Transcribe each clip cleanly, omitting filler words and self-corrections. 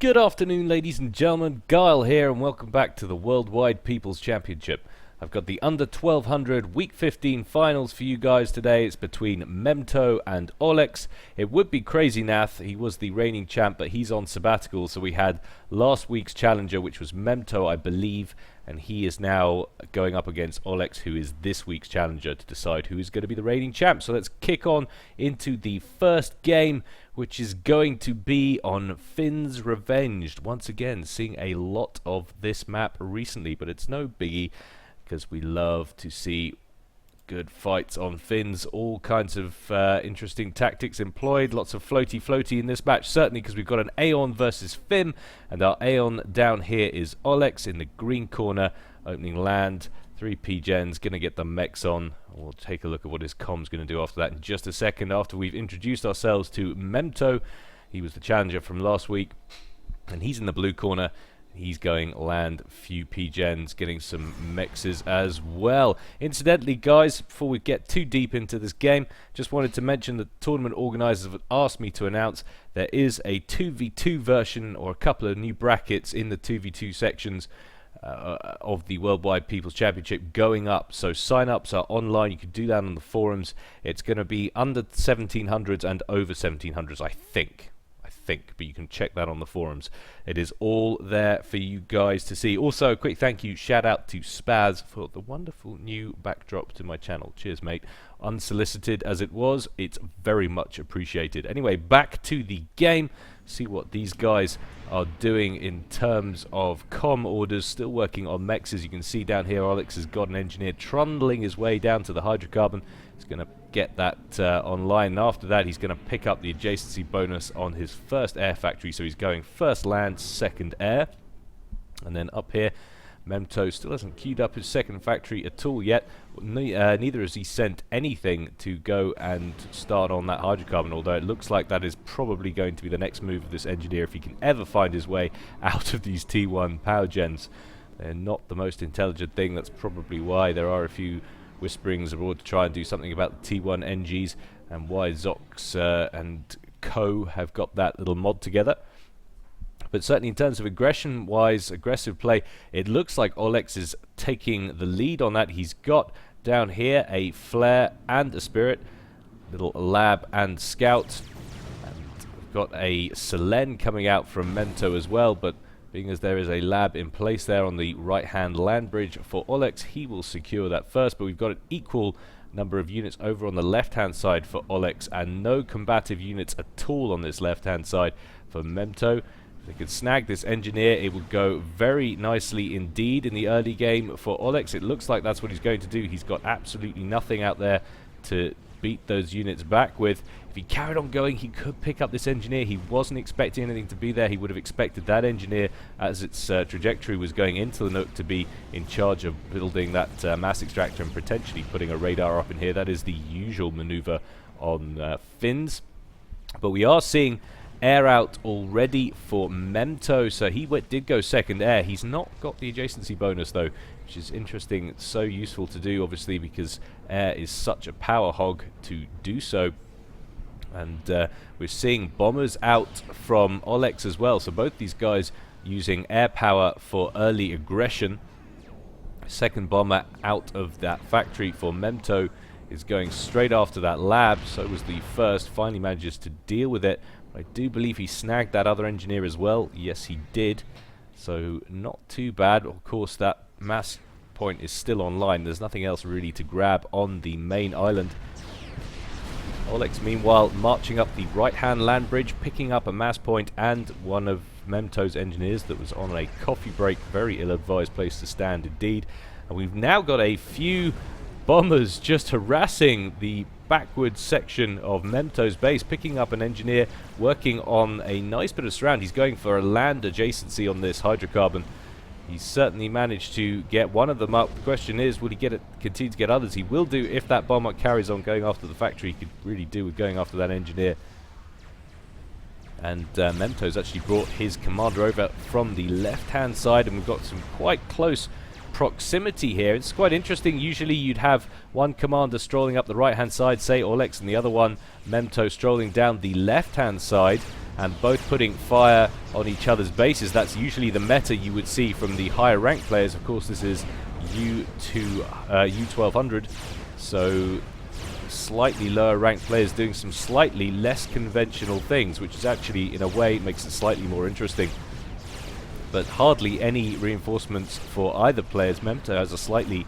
Good afternoon, ladies and gentlemen. Gyle here, and welcome back to the Worldwide People's Championship. I've got the under 1200 Week 15 finals for you guys today. It's between Memto and Olex. It would be Crazy Nath. He was the reigning champ, but he's on sabbatical. So we had last week's challenger, which was Memto, I believe, and he is now going up against Olex, who is this week's challenger, to decide who is going to be the reigning champ. So let's kick on into the first game, which is going to be on Finn's Revenge. Once again, seeing a lot of this map recently, but it's no biggie, because we love to see good fights on Finns. All kinds of interesting tactics employed. Lots of floaty in this match, certainly, because we've got an Aeon versus Finn, and our Aeon down here is Olex in the green corner, opening land. 3P Gen's going to get the mechs on. We'll take a look at what his com's going to do after that in just a second, after we've introduced ourselves to Memto. He was the challenger from last week, and he's in the blue corner. He's going land, few P-Gens, getting some mexes as well. Incidentally, guys, before we get too deep into this game, just wanted to mention that tournament organisers have asked me to announce there is a 2v2 version, or a couple of new brackets in the 2v2 sections of the Worldwide People's Championship going up. So sign-ups are online. You can do that on the forums. It's going to be under 1700s and over 1700s, I think, but you can check that on the forums. It is all there for you guys to see. Also, a quick thank you, shout out to Spaz for the wonderful new backdrop to my channel. Cheers, mate. Unsolicited as it was, it's very much appreciated. Anyway, back to the game. See what these guys are doing in terms of comm orders. Still working on mechs, as you can see down here. Olex has got an engineer trundling his way down to the hydrocarbon. He's going to get that online, and after that he's going to pick up the adjacency bonus on his first air factory. So he's going first land, second air. And then up here, Memto still hasn't queued up his second factory at all yet. Neither has he sent anything to go and start on that hydrocarbon, although it looks like that is probably going to be the next move of this engineer if he can ever find his way out of these T1 power gens. They're not the most intelligent thing. That's probably why there are a few whisperings abroad to try and do something about the T1 NGs, and why Zox and Co have got that little mod together. But certainly in terms of aggression-wise, aggressive play, it looks like Olex is taking the lead on that. He's got down here a flare and a spirit, little lab and scout, and we've got a Selen coming out from Memto as well, but being as there is a lab in place there on the right-hand land bridge for Olex, he will secure that first. But we've got an equal number of units over on the left-hand side for Olex, and no combative units at all on this left-hand side for Memto. If they could snag this engineer, it would go very nicely indeed in the early game for Olex. It looks like that's what he's going to do. He's got absolutely nothing out there to beat those units back with. If he carried on going, he could pick up this engineer. He wasn't expecting anything to be there. He would have expected that engineer, as its trajectory was going into the Nook, to be in charge of building that mass extractor and potentially putting a radar up in here. That is the usual maneuver on Finns. But we are seeing air out already for Memto, so he did go second air. He's not got the adjacency bonus though, which is interesting. It's so useful to do, obviously, because air is such a power hog to do so. And we're seeing bombers out from Olex as well, so both these guys using air power for early aggression. Second bomber out of that factory for Memto is going straight after that lab. So was the first, finally manages to deal with it. I do believe he snagged that other engineer as well. Yes, he did. So not too bad. Of course, that mass point is still online. There's nothing else really to grab on the main island. Olex, meanwhile, marching up the right-hand land bridge, picking up a mass point and one of Memto's engineers that was on a coffee break. Very ill-advised place to stand indeed. And we've now got a few bombers just harassing the backwards section of Memto's base, picking up an engineer, working on a nice bit of surround. He's going for a land adjacency on this hydrocarbon. He's certainly managed to get one of them up. The question is, will he continue to get others? He will do if that bomber carries on going after the factory. He could really do with going after that engineer. And Memto's actually brought his commander over from the left-hand side, and we've got some quite close proximity here. It's quite interesting. Usually you'd have one commander strolling up the right hand side, say Olex, and the other one, Memto, strolling down the left hand side. and both putting fire on each other's bases. That's usually the meta you would see from the higher ranked players. Of course, this is U1200, so slightly lower ranked players doing some slightly less conventional things, which is actually, in a way, makes it slightly more interesting. But hardly any reinforcements for either players. Memto has a slightly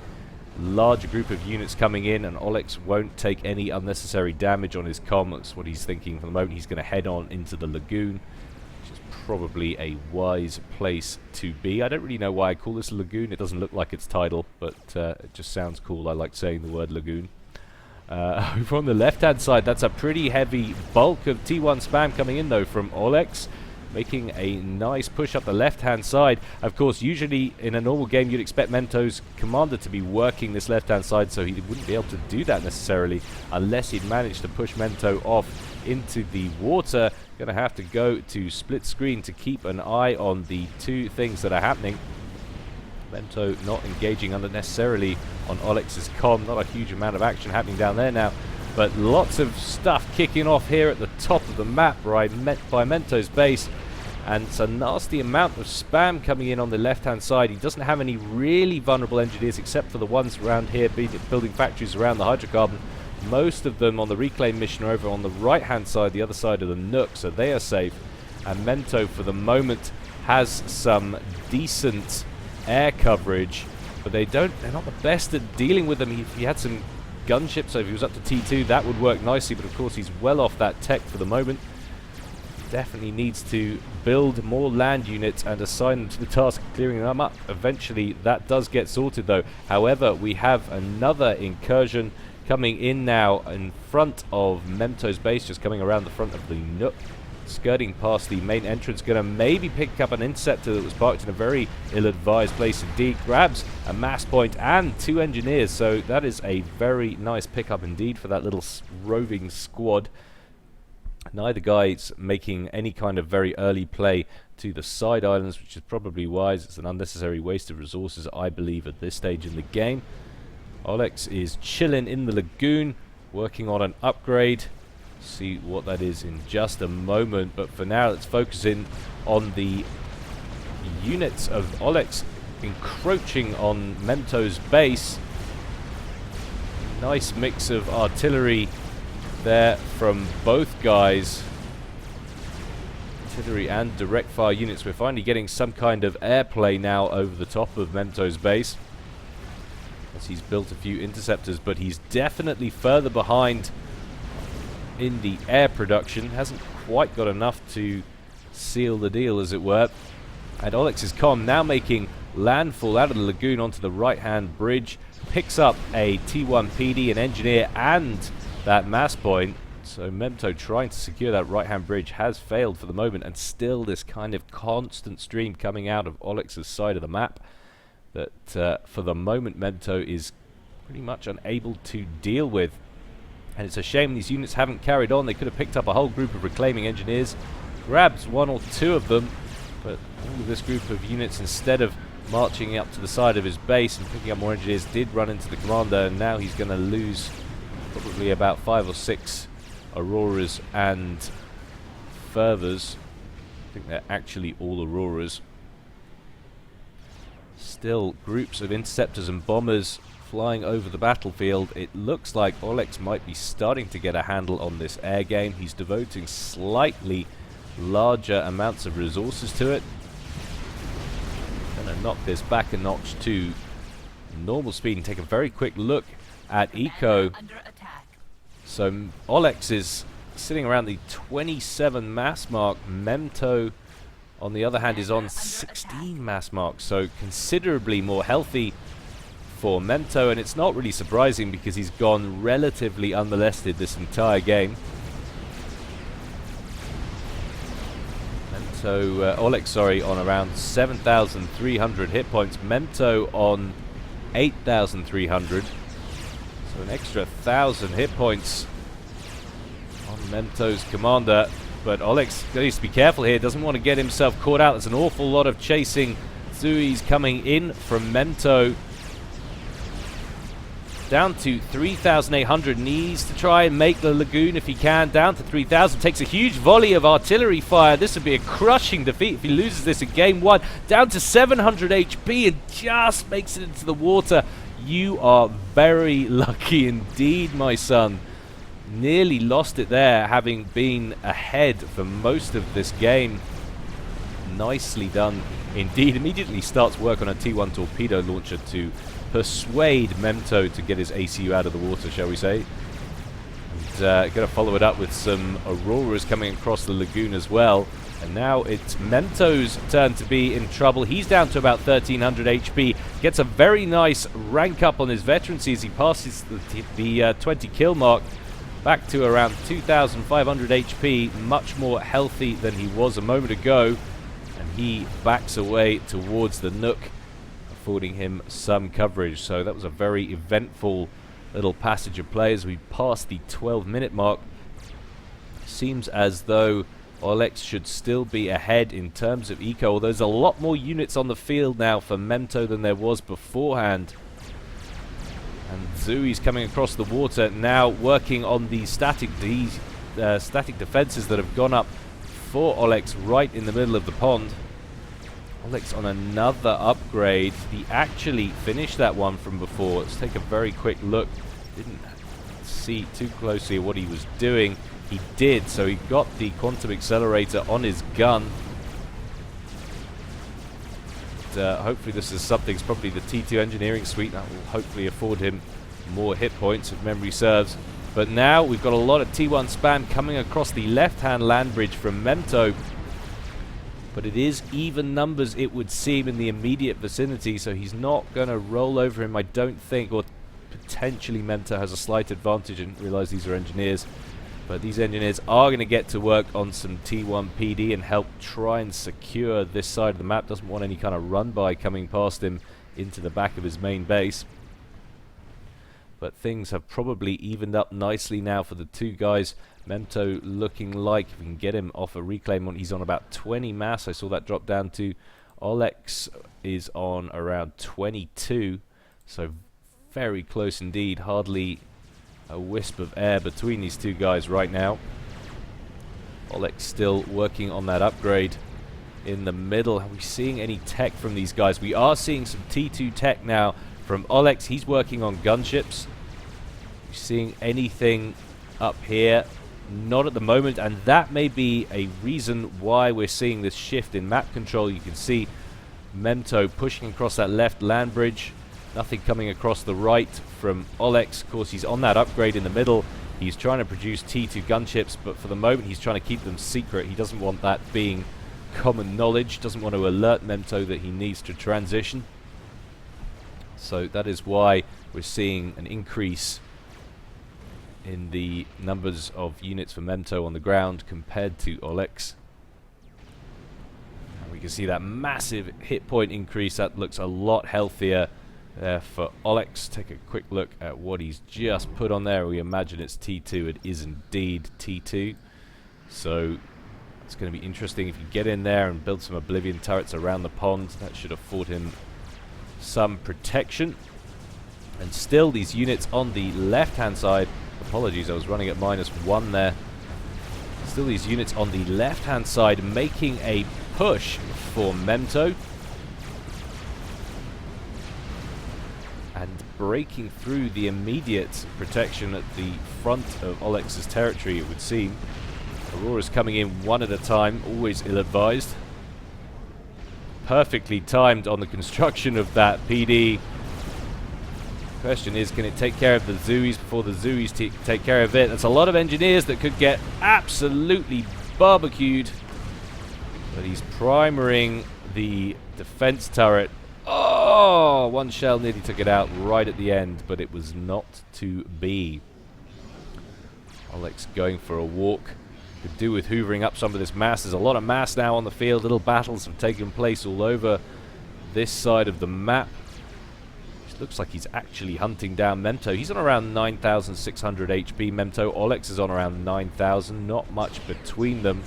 larger group of units coming in, and Olex won't take any unnecessary damage on his comm. That's what he's thinking for the moment. He's going to head on into the lagoon, which is probably a wise place to be. I don't really know why I call this a lagoon. It doesn't look like its title, but it just sounds cool. I like saying the word lagoon. Over on the left-hand side, that's a pretty heavy bulk of T1 spam coming in, though, from Olex, making a nice push up the left-hand side. Of course, usually in a normal game, you'd expect Mento's commander to be working this left-hand side, so he wouldn't be able to do that necessarily unless he'd managed to push Mento off into the water. Going to have to go to split screen to keep an eye on the two things that are happening. Mento not engaging unnecessarily on Olex's comm. Not a huge amount of action happening down there now, but lots of stuff kicking off here at the top of the map by Mento's base. And it's a nasty amount of spam coming in on the left-hand side. He doesn't have any really vulnerable engineers except for the ones around here building factories around the hydrocarbon. Most of them on the reclaim mission are over on the right-hand side, the other side of the Nook, so they are safe. And Mento, for the moment, has some decent air coverage, but they're not the best at dealing with them. He had some gunships, so if he was up to T2, that would work nicely, but of course he's well off that tech for the moment. Definitely needs to build more land units and assign them to the task of clearing them up. Eventually that does get sorted, though. However, we have another incursion coming in now in front of Memto's base, just coming around the front of the Nook, skirting past the main entrance. Going to maybe pick up an interceptor that was parked in a very ill-advised place indeed. Grabs a mass point and two engineers, so that is a very nice pickup indeed for that little roving squad. Neither guy's making any kind of very early play to the side islands, which is probably wise. It's an unnecessary waste of resources, I believe, at this stage in the game. Olex is chilling in the lagoon, working on an upgrade. See what that is in just a moment, but for now let's focus in on the units of Olex encroaching on Mento's base. Nice mix of artillery there from both guys, artillery and direct fire units. We're finally getting some kind of airplay now over the top of Mento's base, as he's built a few interceptors, but he's definitely further behind in the air production. Hasn't quite got enough to seal the deal, as it were. And Olex's comm now making landfall out of the lagoon onto the right-hand bridge, picks up a T1 PD, an engineer, and that mass point. So Memto trying to secure that right-hand bridge has failed for the moment, and still this kind of constant stream coming out of Olex's side of the map that for the moment Memto is pretty much unable to deal with. And it's a shame these units haven't carried on. They could have picked up a whole group of reclaiming engineers, grabs one or two of them, but all of this group of units, instead of marching up to the side of his base and picking up more engineers, did run into the commander, and now he's going to lose probably about 5 or 6 Auroras and Furthers. I think they're actually all Auroras. Still groups of interceptors and bombers flying over the battlefield. It looks like Olex might be starting to get a handle on this air game. He's devoting slightly larger amounts of resources to it. Gonna knock this back a notch to normal speed and take a very quick look at eco. So Olex is sitting around the 27 mass mark. Memto, on the other hand, is on 16 mass marks, so considerably more healthy for Memto, and it's not really surprising because he's gone relatively unmolested this entire game. Olex, sorry, on around 7,300 hit points. Memto on 8,300. So an extra 1,000 hit points on Memto's commander. But Olex needs to be careful here. Doesn't want to get himself caught out. There's an awful lot of chasing Zuis coming in from Memto. Down to 3,800. Needs to try and make the lagoon if he can. Down to 3,000. Takes a huge volley of artillery fire. This would be a crushing defeat if he loses this in game 1. Down to 700 HP and just makes it into the water. You are very lucky indeed, my son. Nearly lost it there, having been ahead for most of this game. Nicely done indeed. Immediately starts work on a T1 torpedo launcher to persuade Memto to get his ACU out of the water, shall we say. And going to follow it up with some Auroras coming across the lagoon as well. And now it's Memto's turn to be in trouble. He's down to about 1,300 HP. Gets a very nice rank up on his veterancy as he passes the 20 kill mark. Back to around 2,500 HP. Much more healthy than he was a moment ago. And he backs away towards the Nook, affording him some coverage. So that was a very eventful little passage of play as we passed the 12-minute mark. Seems as though Olex should still be ahead in terms of eco, although there's a lot more units on the field now for Memto than there was beforehand. And Zui's coming across the water now, working on the static defenses that have gone up for Olex right in the middle of the pond. Olex on another upgrade. He actually finished that one from before. Let's take a very quick look. Didn't see too closely what he was doing. He did, so he got the quantum accelerator on his gun. Hopefully this is something, it's probably the T2 engineering suite that will hopefully afford him more hit points if memory serves. But now we've got a lot of T1 spam coming across the left-hand land bridge from Memto. But it is even numbers, it would seem, in the immediate vicinity, so he's not going to roll over him, I don't think, or potentially Memto has a slight advantage. I didn't realize these are engineers. But these engineers are going to get to work on some T1 PD and help try and secure this side of the map. Doesn't want any kind of run-by coming past him into the back of his main base. But things have probably evened up nicely now for the two guys. Memto looking like, if we can get him off a reclaim, he's on about 20 mass. I saw that drop down to. Olex is on around 22. So very close indeed. Hardly a wisp of air between these two guys right now. Olex still working on that upgrade in the middle. Are we seeing any tech from these guys? We are seeing some T2 tech now from Olex. He's working on gunships. Are we seeing anything up here? Not at the moment, and that may be a reason why we're seeing this shift in map control. You can see Memto pushing across that left land bridge. Nothing coming across the right from Olex. Of course, he's on that upgrade in the middle. He's trying to produce T2 gunships, but for the moment he's trying to keep them secret. He doesn't want that being common knowledge. Doesn't want to alert Memto that he needs to transition. So that is why we're seeing an increase in the numbers of units for Memto on the ground compared to Olex. And we can see that massive hit point increase. That looks a lot healthier there for Olex. Take a quick look at what he's just put on there. We imagine it's T2. It is indeed T2. So it's going to be interesting if you get in there and build some Oblivion turrets around the pond. That should afford him some protection. And still these units on the left-hand side. Apologies, I was running at -1 there. Still these units on the left-hand side making a push for Memto. And breaking through the immediate protection at the front of Olex's territory, it would seem. Aurora's coming in one at a time, always ill-advised. Perfectly timed on the construction of that PD. Question is, can it take care of the Zuis before the Zuis take care of it? That's a lot of engineers that could get absolutely barbecued. But he's primering the defense turret. Oh, one shell nearly took it out right at the end, but it was not to be. Olex going for a walk. Could do with hoovering up some of this mass. There's a lot of mass now on the field. Little battles have taken place all over this side of the map. It looks like he's actually hunting down Memto. He's on around 9,600 HP. Memto. Olex is on around 9,000. Not much between them.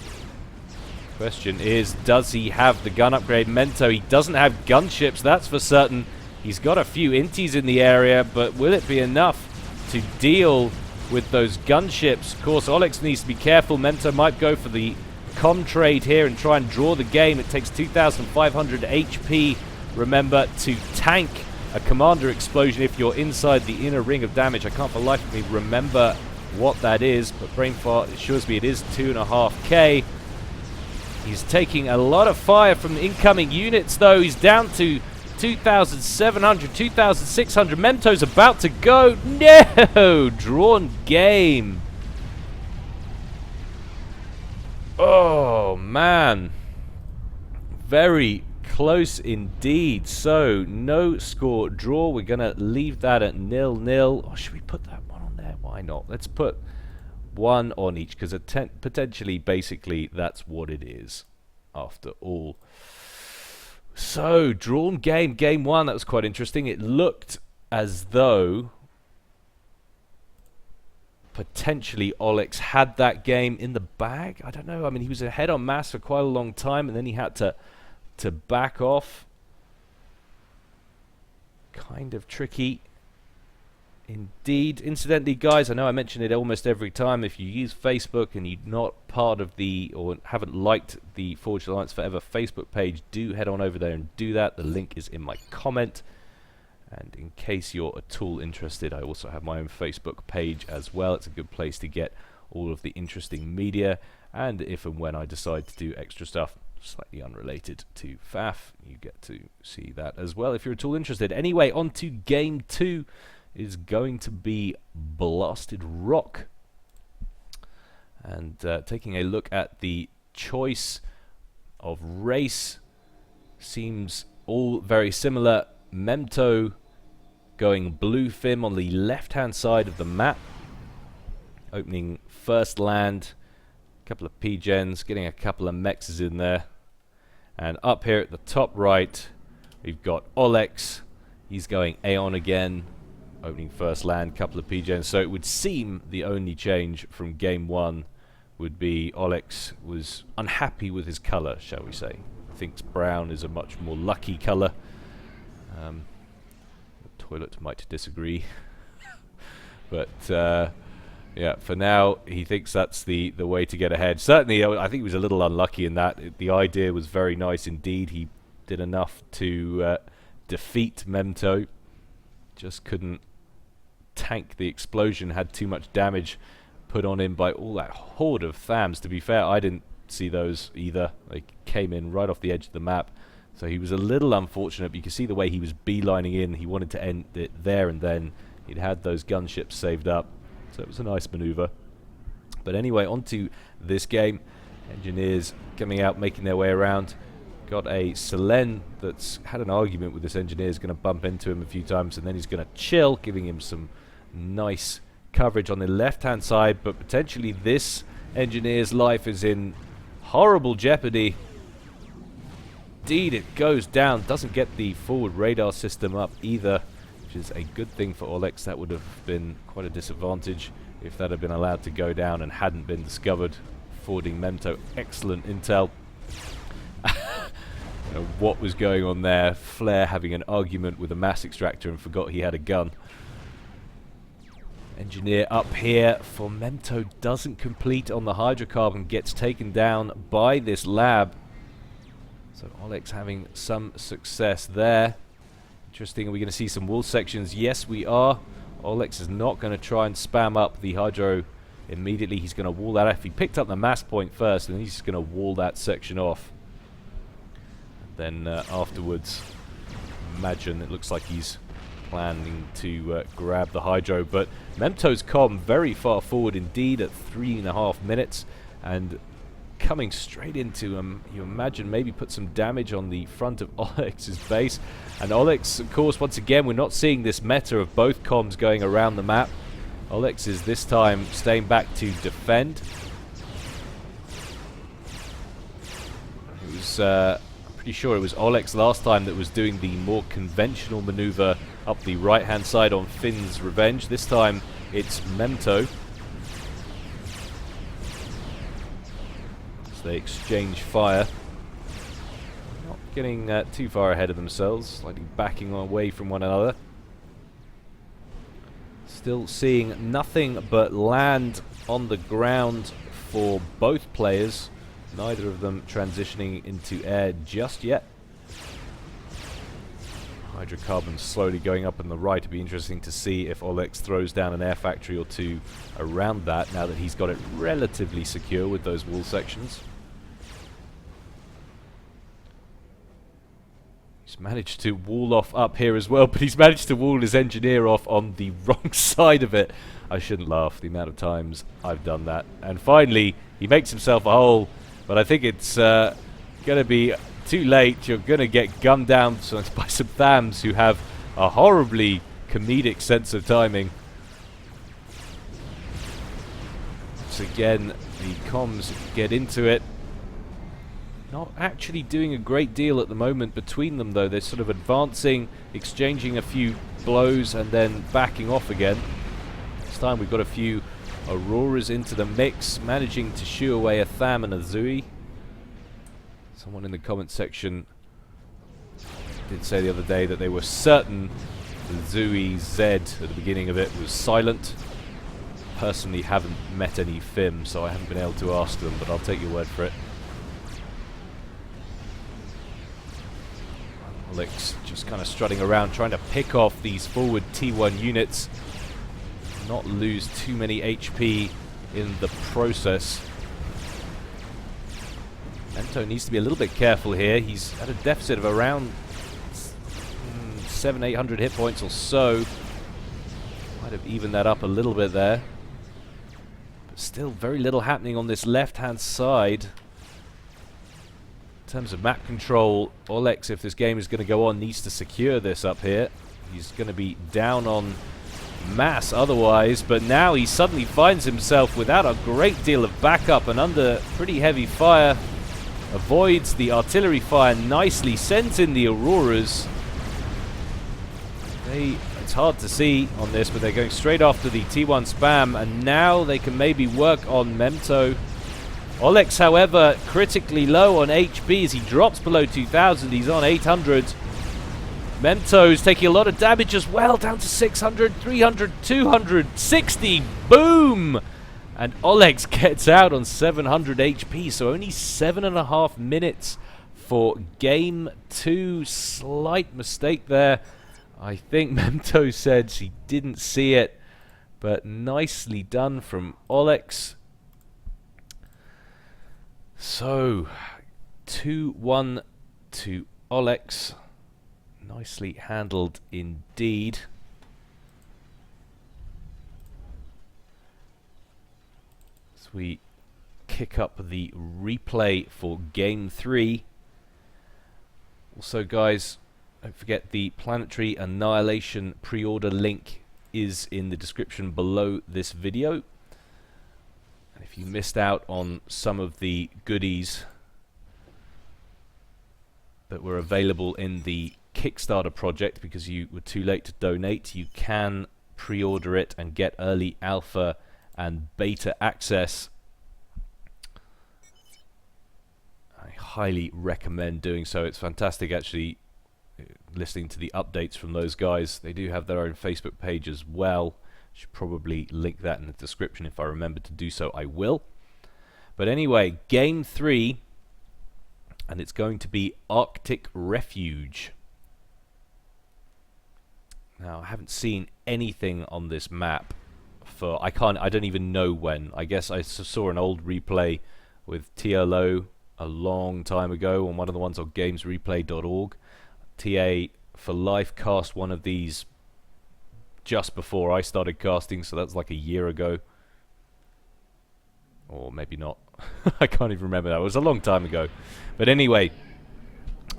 Question is, does he have the gun upgrade? Memto, he doesn't have gunships, that's for certain. He's got a few inties in the area, but will it be enough to deal with those gunships? Of course, Olex needs to be careful. Memto might go for the com trade here and try and draw the game. It takes 2,500 HP, remember, to tank a commander explosion if you're inside the inner ring of damage. I can't for the life of me remember what that is, but brain fart assures me it is 2.5k. He's taking a lot of fire from the incoming units, though. He's down to 2,700, 2,600. Memto's about to go. No! Drawn game. Oh, man. Very close indeed. So, no score draw. We're going to leave that at 0-0. Or should we put that one on there? Why not? Let's put one on each, because potentially, basically, that's what it is after all. So, drawn game, game one. That was quite interesting. It looked as though potentially Olex had that game in the bag. I don't know. I mean, he was ahead on mass for quite a long time, and then he had to back off. Kind of tricky indeed. Incidentally, guys, I know I mention it almost every time. If you use Facebook and you're not part of the, or haven't liked the Forged Alliance Forever Facebook page, do head on over there and do that. The link is in my comment. And in case you're at all interested, I also have my own Facebook page as well. It's a good place to get all of the interesting media. And if and when I decide to do extra stuff slightly unrelated to FAF, you get to see that as well if you're at all interested. Anyway, on to game two. Is going to be Blasted Rock. And taking a look at the choice of race, seems all very similar. Memto going blue Fim on the left-hand side of the map, opening first land, a couple of P-gens, getting a couple of mexes in there. And up here at the top right, we've got Olex. He's going Aeon again, opening first land, couple of P-gens. So it would seem the only change from game one would be Olex was unhappy with his color, shall we say. Thinks brown is a much more lucky color. The toilet might disagree. But yeah, for now, he thinks that's the way to get ahead. Certainly, I think he was a little unlucky in that. The idea was very nice indeed. He did enough to defeat Memto. Just couldn't tank the explosion, had too much damage put on him by all that horde of Thams. To be fair, I didn't see those either. They came in right off the edge of the map. So he was a little unfortunate, but you can see the way he was beelining in. He wanted to end it there and then. He'd had those gunships saved up. So it was a nice maneuver. But anyway, on to this game. Engineers coming out, making their way around. Got a Selen that's had an argument with this engineer. Is going to bump into him a few times, and then he's going to chill, giving him some nice coverage on the left-hand side. But potentially this engineer's life is in horrible jeopardy. Indeed, it goes down. Doesn't get the forward radar system up either, which is a good thing for Olex. That would have been quite a disadvantage if that had been allowed to go down and hadn't been discovered. Forwarding Memto, excellent intel. What was going on there? Flair having an argument with a mass extractor and forgot he had a gun. Engineer up here for Memto doesn't complete on the hydrocarbon, gets taken down by this lab. So Olex having some success there. Interesting, are we going to see some wall sections? Yes, we are. Olex is not going to try and spam up the hydro immediately. He's going to wall that off. He picked up the mass point first, and he's just going to wall that section off. Then afterwards, imagine it looks like he's planning to grab the hydro. But Memto's comm very far forward indeed at 3.5 minutes. And coming straight into him, you imagine maybe put some damage on the front of Olex's base. And Olex, of course, once again, we're not seeing this meta of both comms going around the map. Olex is this time staying back to defend. It was pretty sure it was Olex last time that was doing the more conventional maneuver up the right-hand side on Finn's Revenge. This time it's Memto. They exchange fire. Not getting too far ahead of themselves, slightly backing away from one another. Still seeing nothing but land on the ground for both players. Neither of them transitioning into air just yet. Hydrocarbons slowly going up on the right. It'd be interesting to see if Olex throws down an air factory or two around that, now that he's got it relatively secure with those wall sections. He's managed to wall off up here as well, but he's managed to wall his engineer off on the wrong side of it. I shouldn't laugh, the amount of times I've done that. And finally, he makes himself a hole, but I think it's going to be too late. You're going to get gunned down by some Thams who have a horribly comedic sense of timing. So again, the comms get into it. Not actually doing a great deal at the moment between them, though. They're sort of advancing, exchanging a few blows, and then backing off again. This time we've got a few Auroras into the mix, managing to shoo away a Tham and a Zui. Someone in the comment section did say the other day that they were certain the Zui Z at the beginning of it was silent. Personally haven't met any FIM, so I haven't been able to ask them, but I'll take your word for it. Alex just kind of strutting around, trying to pick off these forward T1 units, not lose too many HP in the process. Mento needs to be a little bit careful here. He's at a deficit of around 700-800 hit points or so. Might have evened that up a little bit there. But still very little happening on this left-hand side. In terms of map control, Olex, if this game is going to go on, needs to secure this up here. He's going to be down on mass otherwise, but now he suddenly finds himself without a great deal of backup and under pretty heavy fire. Avoids the artillery fire nicely, sends in the Auroras. It's hard to see on this, but they're going straight after the T1 spam, and now they can maybe work on Memto. Olex, however, critically low on HP as he drops below 2,000. He's on 800. Memto's taking a lot of damage as well, down to 600, 300, 260. Boom! And Olex gets out on 700 HP, so only 7.5 minutes for game 2. Slight mistake there. I think Memto said she didn't see it, but nicely done from Olex. So, 2-1 to Olex. Nicely handled indeed. As we kick up the replay for Game 3. Also, guys, don't forget the Planetary Annihilation pre-order link is in the description below this video. And if you missed out on some of the goodies that were available in the Kickstarter project because you were too late to donate, you can pre-order it and get early alpha and beta access. I highly recommend doing so. It's fantastic actually listening to the updates from those guys. They do have their own Facebook page as well. Should probably link that in the description. If I remember to do so, I will. But anyway, Game 3, and it's going to be Arctic Refuge. Now, I haven't seen anything on this map for I don't even know when. I guess I saw an old replay with TLO a long time ago on one of the ones on gamesreplay.org. TA for Life cast one of these just before I started casting, so that's like a year ago. Or maybe not. I can't even remember that. It was a long time ago. But anyway,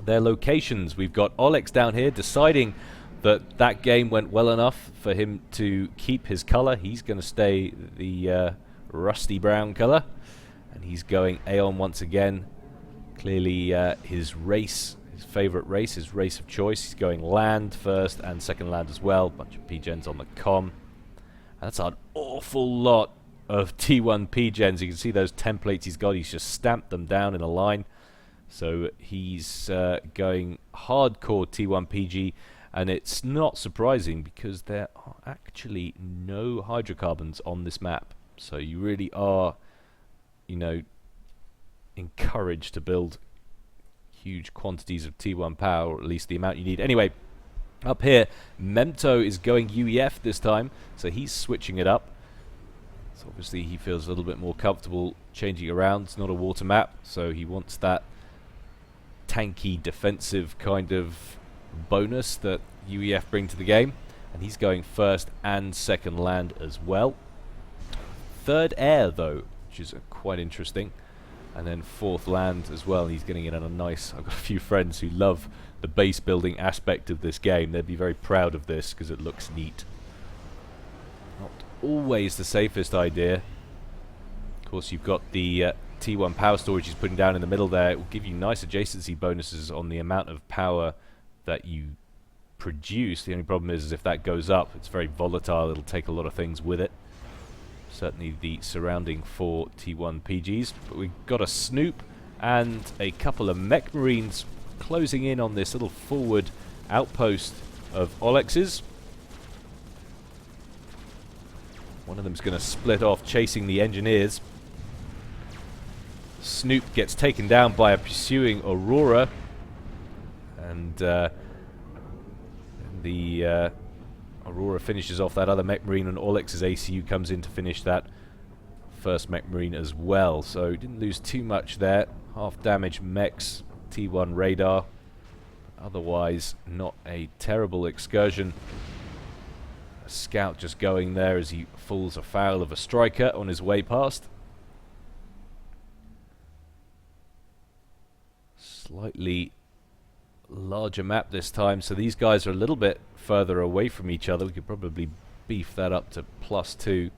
their locations. We've got Olex down here deciding that that game went well enough for him to keep his color. He's going to stay the rusty brown color. And he's going Aeon once again. Clearly his race, his favorite race, his race of choice. He's going land first and second land as well. Bunch of P-gens on the com. And that's an awful lot of T1 P-gens. You can see those templates he's got. He's just stamped them down in a line. So he's going hardcore T1PG, and it's not surprising because there are actually no hydrocarbons on this map. So you really are, you know, encouraged to build huge quantities of T1 power, or at least the amount you need. Anyway, up here, Memto is going UEF this time, so he's switching it up. So obviously he feels a little bit more comfortable changing around. It's not a water map, so he wants that tanky defensive kind of bonus that UEF bring to the game. And he's going first and second land as well. Third air though, which is quite interesting. And then fourth land as well. He's getting in on a nice... I've got a few friends who love the base building aspect of this game. They'd be very proud of this because it looks neat. Not always the safest idea. Of course, you've got the T1 power storage he's putting down in the middle there. It will give you nice adjacency bonuses on the amount of power that you produce. The only problem is if that goes up, it's very volatile. It'll take a lot of things with it. Certainly the surrounding 4 T1 PGs. But we've got a Snoop and a couple of mech marines closing in on this little forward outpost of Olex's. One of them's going to split off chasing the engineers. Snoop gets taken down by a pursuing Aurora. And the Aurora finishes off that other mech marine, and Olex's ACU comes in to finish that first mech marine as well. So didn't lose too much there. Half damage mechs, T1 radar. Otherwise, not a terrible excursion. A scout just going there as he falls afoul of a striker on his way past. Slightly larger map this time, so these guys are a little bit further away from each other. We could probably beef that up to +2.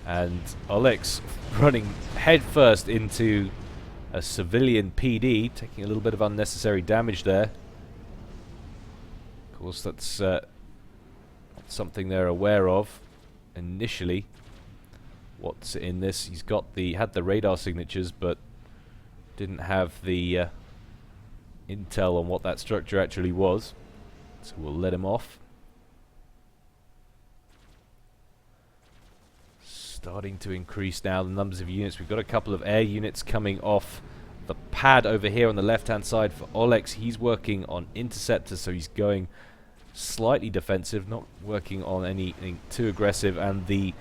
And Olex running headfirst into a civilian PD, taking a little bit of unnecessary damage there. Of course, that's something they're aware of initially. What's in this? He's got had the radar signatures, but didn't have the intel on what that structure actually was, so we'll let him off. Starting to increase now the numbers of units. We've got a couple of air units coming off the pad over here on the left hand side for Olex. He's working on interceptors, so he's going slightly defensive, not working on anything too aggressive. And the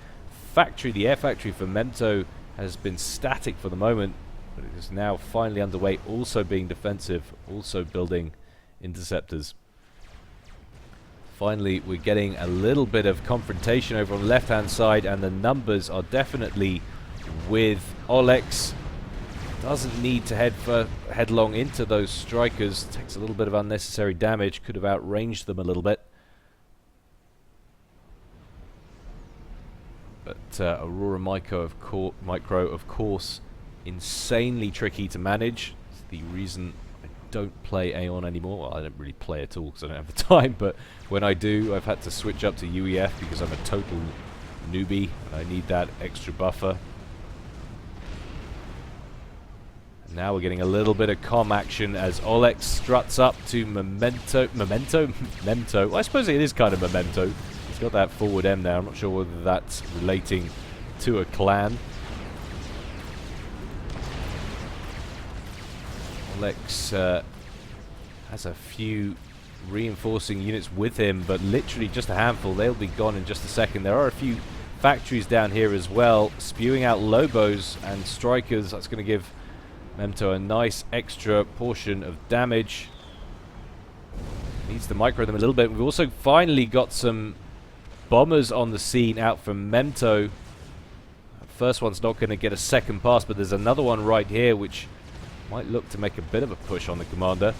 factory, the air factory for Memto, has been static for the moment, but it is now finally underway, also being defensive, also building interceptors. Finally, we're getting a little bit of confrontation over on the left-hand side, and the numbers are definitely with Olex. Doesn't need to headlong into those strikers. Takes a little bit of unnecessary damage. Could have outranged them a little bit. But Aurora Micro, of course, insanely tricky to manage. It's the reason I don't play Aeon anymore. Well, I don't really play at all because I don't have the time, but when I do, I've had to switch up to UEF because I'm a total newbie. I need that extra buffer. And now we're getting a little bit of comm action as Olex struts up to Memento. Well, I suppose it is kind of Memento. He's got that forward M there. I'm not sure whether that's relating to a clan. Olex has a few reinforcing units with him, but literally just a handful. They'll be gone in just a second. There are a few factories down here as well, spewing out Lobos and Strikers. That's going to give Memto a nice extra portion of damage. Needs to micro them a little bit. We've also finally got some bombers on the scene out from Memto. First one's not going to get a second pass, but there's another one right here which might look to make a bit of a push on the commander.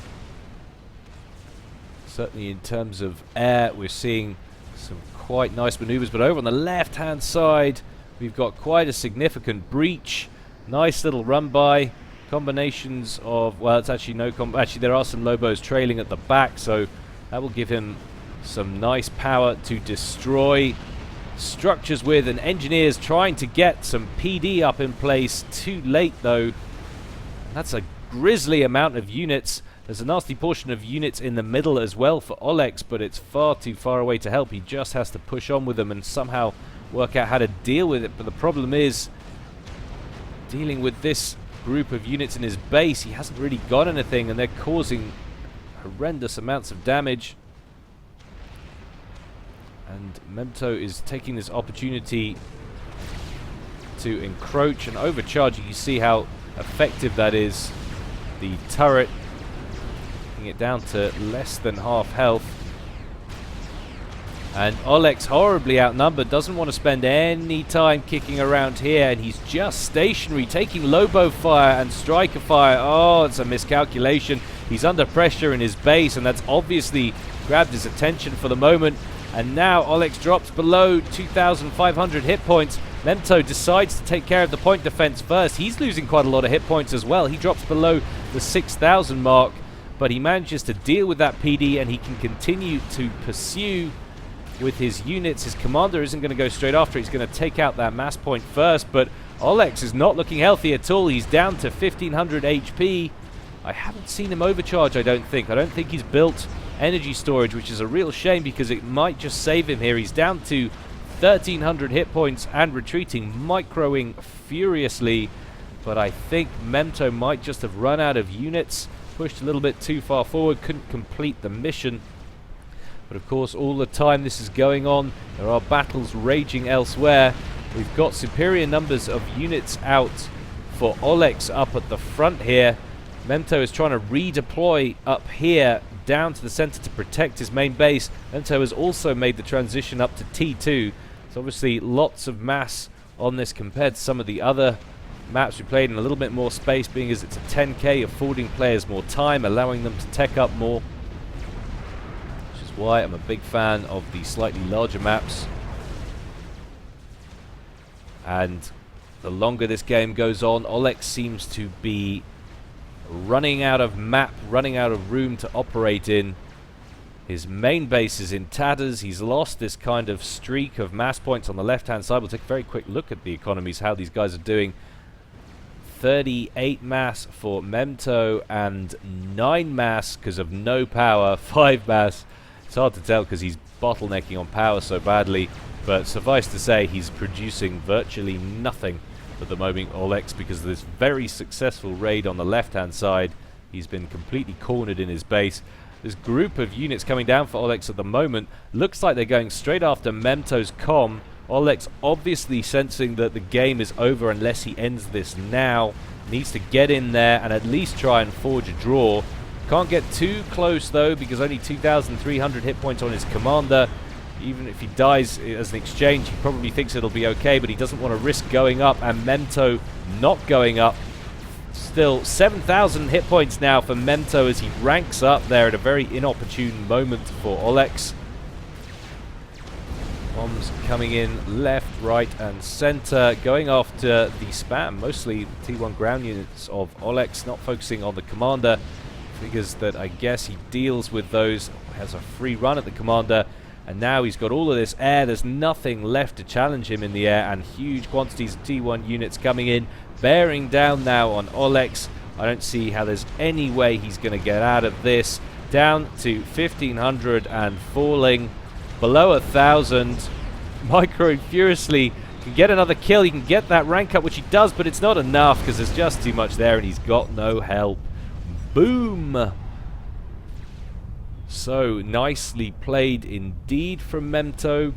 Certainly in terms of air, we're seeing some quite nice maneuvers, but over on the left hand side we've got quite a significant breach. Nice little run by. Combinations of, well, it's actually no actually there are some Lobos trailing at the back, so that will give him some nice power to destroy structures with, and engineers trying to get some PD up in place. Too late though. That's a grisly amount of units. There's a nasty portion of units in the middle as well for Olex, but it's far too far away to help. He just has to push on with them and somehow work out how to deal with it. But the problem is, dealing with this group of units in his base, he hasn't really got anything, and they're causing horrendous amounts of damage. And Memto is taking this opportunity to encroach and overcharge. You can see how effective that is. The turret, taking it down to less than half health. And Olex, horribly outnumbered, doesn't want to spend any time kicking around here, and he's just stationary, taking Lobo fire and striker fire. Oh, it's a miscalculation. He's under pressure in his base, and that's obviously grabbed his attention for the moment. And now Olex drops below 2,500 hit points. Memto decides to take care of the point defense first. He's losing quite a lot of hit points as well. He drops below the 6,000 mark, but he manages to deal with that PD, and he can continue to pursue with his units. His commander isn't going to go straight after. He's going to take out that mass point first, but Olex is not looking healthy at all. He's down to 1,500 HP. I haven't seen him overcharge, I don't think. I don't think he's built energy storage, which is a real shame because it might just save him here. He's down to 1,300 hit points and retreating, microing furiously, but I think Memto might just have run out of units, pushed a little bit too far forward, couldn't complete the mission. But of course, all the time this is going on, there are battles raging elsewhere. We've got superior numbers of units out for Olex up at the front here. Memto is trying to redeploy up here down to the center to protect his main base. Memto has also made the transition up to T2. So obviously lots of mass on this compared to some of the other maps we played, in a little bit more space, being as it's a 10k, affording players more time, allowing them to tech up more. Which is why I'm a big fan of the slightly larger maps. And the longer this game goes on, Olex seems to be running out of map, running out of room to operate in. His main base is in tatters. He's lost this kind of streak of mass points on the left-hand side. We'll take a very quick look at the economies, how these guys are doing. 38 mass for Memto and 9 mass because of no power, 5 mass. It's hard to tell because he's bottlenecking on power so badly, but suffice to say he's producing virtually nothing at the moment, Olex, because of this very successful raid on the left-hand side. He's been completely cornered in his base. This group of units coming down for Olex at the moment looks like they're going straight after Memto's comm. Olex obviously sensing that the game is over unless he ends this now. Needs to get in there and at least try and forge a draw. Can't get too close though, because only 2,300 hit points on his commander. Even if he dies as an exchange, he probably thinks it'll be okay, but he doesn't want to risk going up, and Memto not going up. Still 7,000 hit points now for Memto as he ranks up there at a very inopportune moment for Olex. Bombs coming in left, right and center, going after the spam, mostly T1 ground units of Olex, not focusing on the commander. Figures that I guess he deals with those, has a free run at the commander. And now he's got all of this air. There's nothing left to challenge him in the air, and huge quantities of T1 units coming in, bearing down now on Olex. I don't see how there's any way he's going to get out of this. Down to 1,500 and falling below 1,000. Micro furiously can get another kill. He can get that rank up, which he does, but it's not enough because there's just too much there, and he's got no help. Boom! So, nicely played indeed from Memto.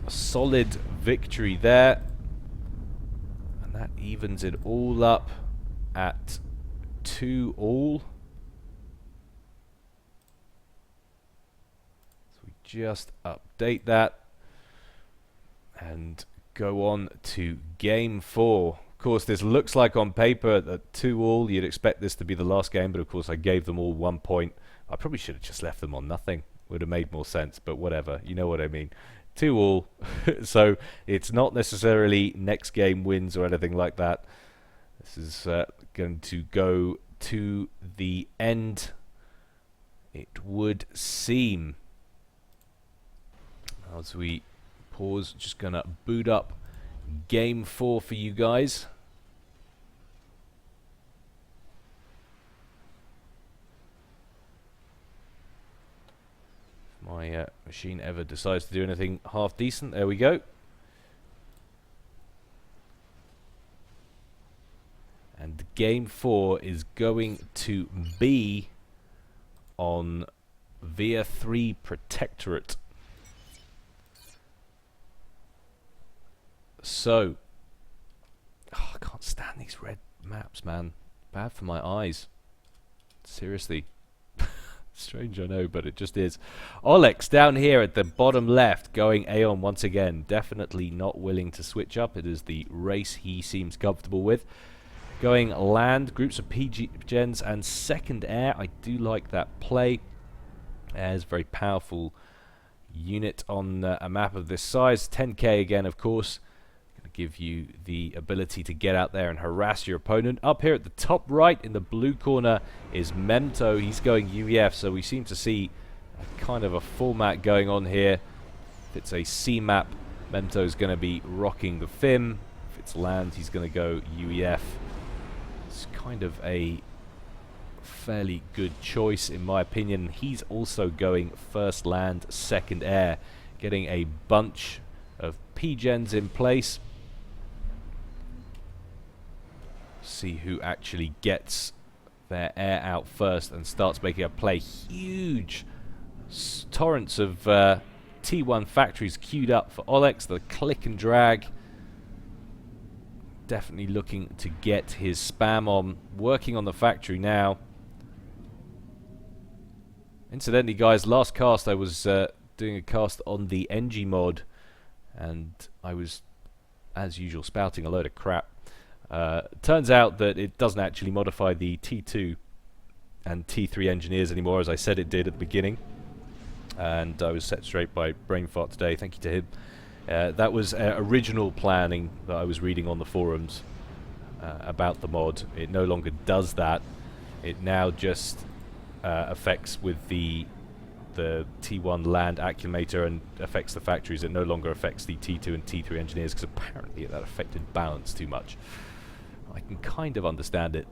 A solid victory there. And that evens it all up at 2-all. So we just update that and go on to game 4. Of course, this looks like on paper that 2-all, you'd expect this to be the last game, but of course I gave them all 1 point. I probably should have just left them on nothing. Would have made more sense, but whatever. You know what I mean. 2-all. So it's not necessarily next game wins or anything like that. This is going to go to the end, it would seem. As we Pause. Just gonna boot up game 4 for you guys. If my machine ever decides to do anything half decent, there we go. And game 4 is going to be on Via 3 Protectorate. So, oh, I can't stand these red maps, man. Bad for my eyes. Seriously. Strange, I know, but it just is. Olex down here at the bottom left, going Aeon once again. Definitely not willing to switch up. It is the race he seems comfortable with. Going land, groups of PG gens and second air. I do like that play. Air's a very powerful unit on a map of this size. 10k again, of course. Going to give you the ability to get out there and harass your opponent. Up here at the top right in the blue corner is Memto. He's going UEF, so we seem to see a kind of a format going on here. If it's a C map, Memto's going to be rocking the FIM. If it's land, he's going to go UEF. It's kind of a fairly good choice in my opinion. He's also going first land, second air, getting a bunch of P-gens in place. See who actually gets their air out first and starts making a play. Huge torrents of T1 factories queued up for Olex. The click and drag. Definitely looking to get his spam on. Working on the factory now. Incidentally, guys, last cast I was doing a cast on the NG mod, and I was, as usual, spouting a load of crap. Turns out that it doesn't actually modify the T2 and T3 engineers anymore, as I said it did at the beginning. And I was set straight by Brainfart today, thank you to him. That was original planning that I was reading on the forums about the mod. It no longer does that. It now just affects with the T1 land acclimator and affects the factories. It no longer affects the T2 and T3 engineers because apparently that affected balance too much. I can kind of understand it.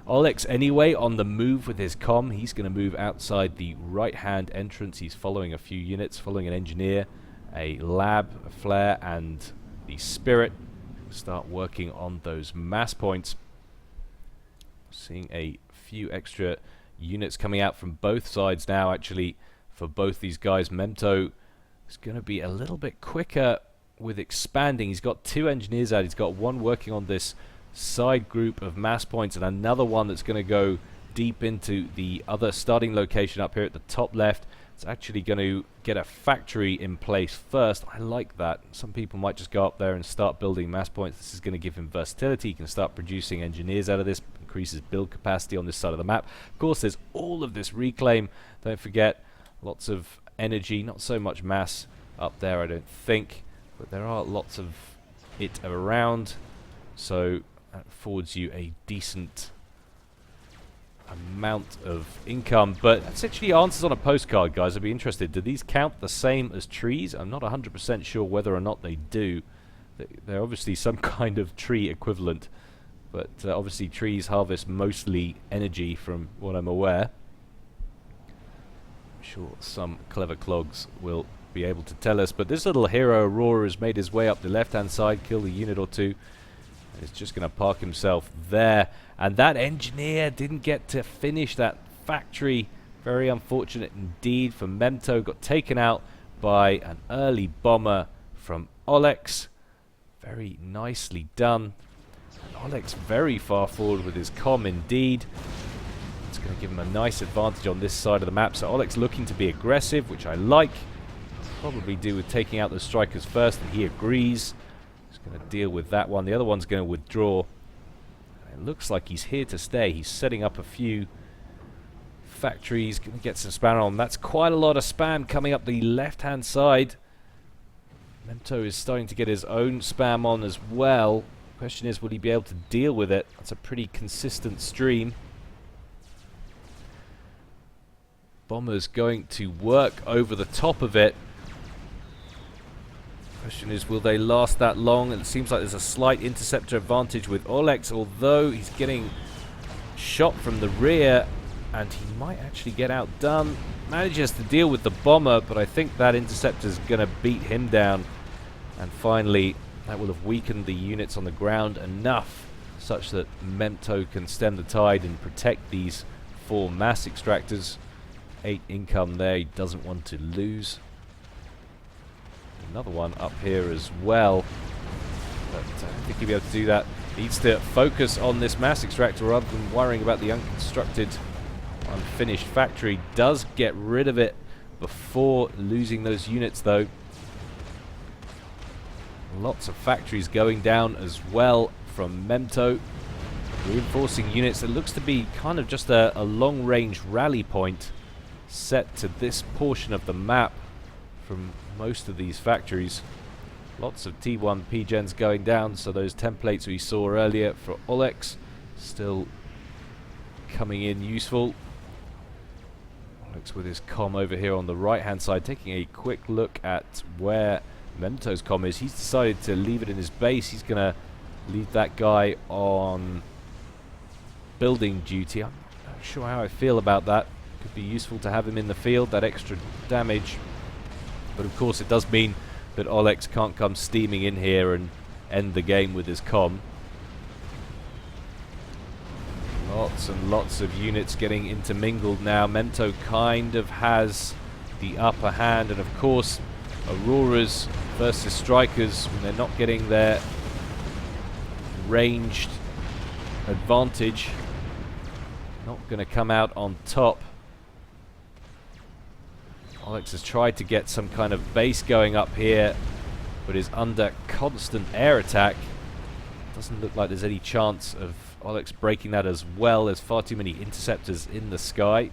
Olex anyway on the move with his comm. He's going to move outside the right hand entrance. He's following a few units, following an engineer, a lab, a flare, and the spirit. Start working on those mass points. Seeing a few extra units coming out from both sides now, actually, for both these guys. Memto is going to be a little bit quicker with expanding. He's got 2 engineers out. He's got one working on this side group of mass points and another one that's going to go deep into the other starting location up here at the top left. It's actually going to get a factory in place first. I like that. Some people might just go up there and start building mass points. This is going to give him versatility. He can start producing engineers out of this, increases build capacity on this side of the map. Of course, there's all of this reclaim. Don't forget, lots of energy, not so much mass up there, I don't think, but there are lots of it around, so that affords you a decent amount of income. But that's actually answers on a postcard, guys. I'd be interested. Do these count the same as trees? I'm not 100% sure whether or not they do. They're obviously some kind of tree equivalent, but obviously trees harvest mostly energy from what I'm aware. I'm sure some clever clogs will be able to tell us, but this little hero Aurora has made his way up the left hand side, killed a unit or two, and is just going to park himself there. And that engineer didn't get to finish that factory. Very unfortunate indeed for Memto. Got taken out by an early bomber from Olex. Very nicely done. And Olex very far forward with his comm indeed. It's going to give him a nice advantage on this side of the map. So Olex looking to be aggressive, which I like. Probably do with taking out the strikers first, and he agrees. He's going to deal with that one. The other one's going to withdraw. It looks like he's here to stay. He's setting up a few factories. Going to get some spam on. That's quite a lot of spam coming up the left-hand side. Memto is starting to get his own spam on as well. Question is, will he be able to deal with it? That's a pretty consistent stream. Bomber's going to work over the top of it. Question is, will they last that long? It seems like there's a slight interceptor advantage with Olex, although he's getting shot from the rear, and he might actually get outdone. Manages to deal with the bomber, but I think that interceptor's going to beat him down. And finally, that will have weakened the units on the ground enough such that Memto can stem the tide and protect these 4 mass extractors. 8 income there, he doesn't want to lose. Another one up here as well, but I don't think he'll be able to do that. Needs to focus on this mass extractor rather than worrying about the unconstructed, unfinished factory. Does get rid of it before losing those units though. Lots of factories going down as well from Memto. Reinforcing units. It looks to be kind of just a long-range rally point set to this portion of the map from most of these factories. Lots of T1 P-gens going down, so those templates we saw earlier for Olex still coming in useful. Olex with his comm over here on the right hand side, taking a quick look at where Memto's comm is. He's decided to leave it in his base. He's going to leave that guy on building duty. I'm not sure how I feel about that. Could be useful to have him in the field, that extra damage. But of course it does mean that Olex can't come steaming in here and end the game with his comm. Lots and lots of units getting intermingled now. Memto kind of has the upper hand, and of course Auroras versus Strikers, when they're not getting their ranged advantage, not going to come out on top. Olex has tried to get some kind of base going up here, but is under constant air attack. Doesn't look like there's any chance of Olex breaking that as well. There's far too many interceptors in the sky.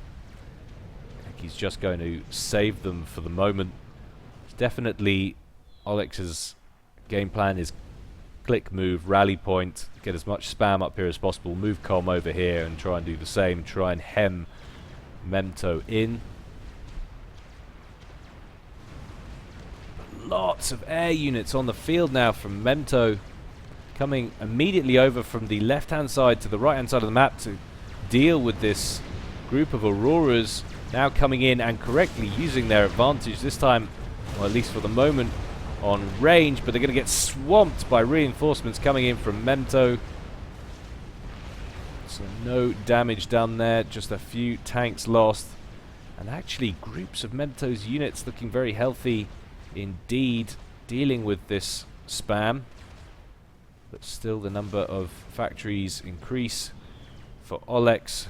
I think he's just going to save them for the moment. Definitely Olex's game plan is click, move, rally point, get as much spam up here as possible, move comm over here and try and do the same, try and hem Memto in. Lots of air units on the field now from Memto, coming immediately over from the left hand side to the right hand side of the map to deal with this group of Auroras, now coming in and correctly using their advantage, this time, well, at least for the moment, on range, but they're going to get swamped by reinforcements coming in from Memto. So no damage done there, just a few tanks lost, and actually groups of Memto's units looking very healthy indeed, dealing with this spam. But still the number of factories increase for Olex,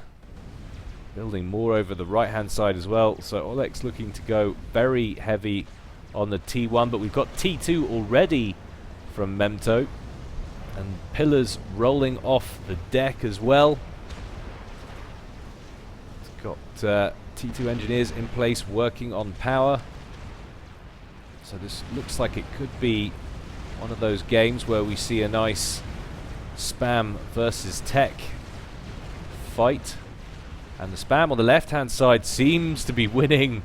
building more over the right hand side as well. So Olex looking to go very heavy on the T1, but we've got T2 already from Memto, and pillars rolling off the deck as well. It's got T2 engineers in place working on power. So this looks like it could be one of those games where we see a nice spam versus tech fight. And the spam on the left hand side seems to be winning,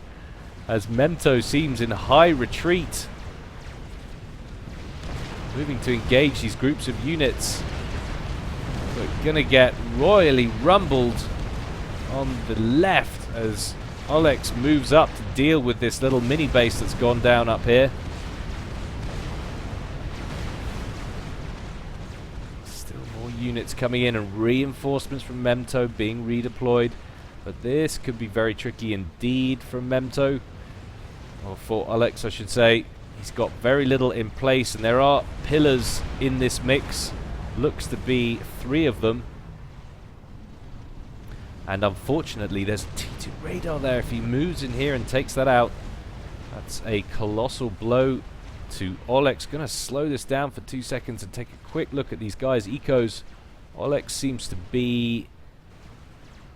as Memto seems in high retreat. Moving to engage these groups of units. We're gonna get royally rumbled on the left as Olex moves up to deal with this little mini base that's gone down up here. Still more units coming in and reinforcements from Memto being redeployed. But this could be very tricky indeed from Memto. Or for Olex, I should say. He's got very little in place, and there are pillars in this mix. Looks to be 3 of them. And unfortunately, there's a T2 radar there. If he moves in here and takes that out, that's a colossal blow to Olex. Going to slow this down for 2 seconds and take a quick look at these guys' ecos. Olex seems to be,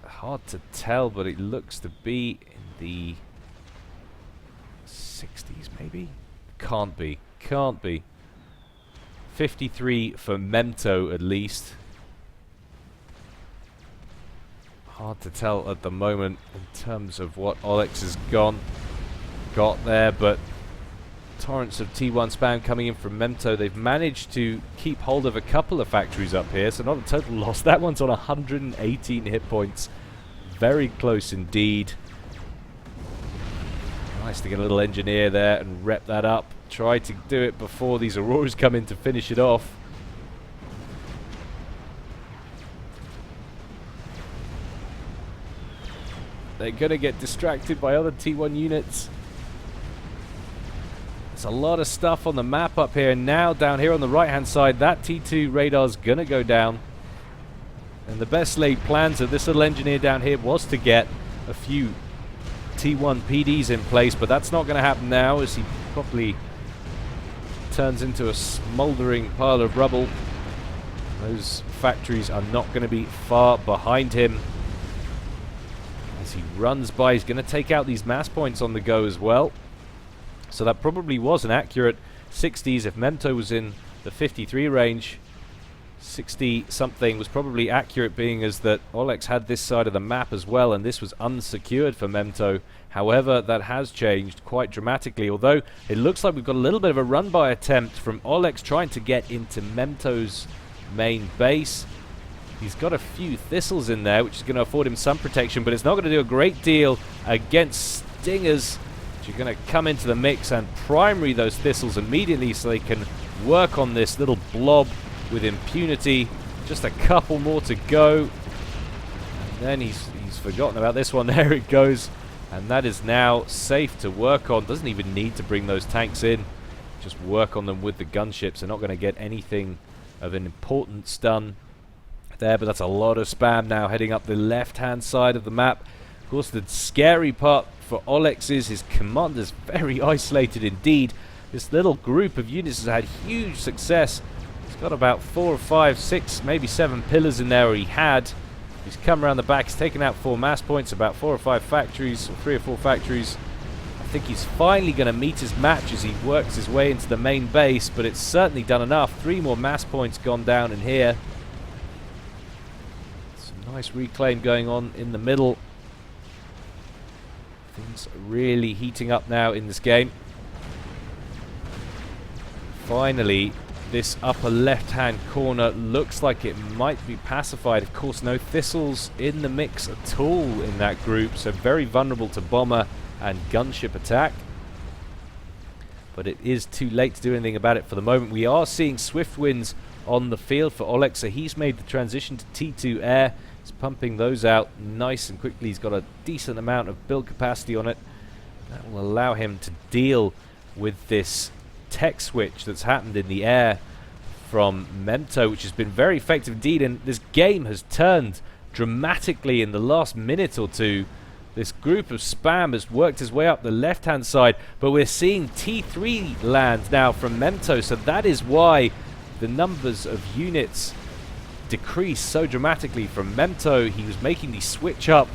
hard to tell, but it looks to be in the 60s maybe? Can't be. Can't be. 53 for Memto at least. Hard to tell at the moment in terms of what Olex has got there, but torrents of T1 spam coming in from Memto. They've managed to keep hold of a couple of factories up here, so not a total loss. That one's on 118 hit points. Very close indeed. Nice to get a little engineer there and rep that up. Try to do it before these Auroras come in to finish it off. They're going to get distracted by other T1 units. There's a lot of stuff on the map up here. And now down here on the right hand side, that T2 radar's going to go down. And the best laid plans of this little engineer down here was to get a few T1 PDs in place, but that's not going to happen now as he probably turns into a smoldering pile of rubble. Those factories are not going to be far behind him. As he runs by, he's going to take out these mass points on the go as well. So that probably was an accurate 60s. If Memto was in the 53 range, 60 something was probably accurate, being as that Olex had this side of the map as well, and this was unsecured for Memto. However, that has changed quite dramatically, although it looks like we've got a little bit of a run-by attempt from Olex trying to get into Memto's main base. He's got a few thistles in there, which is going to afford him some protection, but it's not going to do a great deal against stingers, which are going to come into the mix and primary those thistles immediately so they can work on this little blob with impunity. Just a couple more to go. And then he's forgotten about this one. There it goes. And that is now safe to work on. Doesn't even need to bring those tanks in. Just work on them with the gunships. They're not going to get anything of an importance done there, but that's a lot of spam now heading up the left-hand side of the map. Of course, the scary part for Olex is his commander's very isolated indeed. This little group of units has had huge success. He's got about 4 or 5, 6, maybe 7 pillars in there, or he had. He's come around the back, he's taken out 4 mass points, about 4 or 5 factories, or 3 or 4 factories. I think he's finally going to meet his match as he works his way into the main base, but it's certainly done enough. 3 more mass points gone down in here. Some nice reclaim going on in the middle. Things really heating up now in this game. Finally, this upper left-hand corner looks like it might be pacified. Of course, no thistles in the mix at all in that group, so very vulnerable to bomber and gunship attack. But it is too late to do anything about it for the moment. We are seeing swift winds on the field for Olex, so he's made the transition to T2 air. He's pumping those out nice and quickly. He's got a decent amount of build capacity on it. That will allow him to deal with this tech switch that's happened in the air from Memto, which has been very effective indeed, and this game has turned dramatically in the last minute or two. This group of spam has worked his way up the left-hand side, but we're seeing T3 land now from Memto, so that is why the numbers of units decrease so dramatically from Memto. He was making the switch up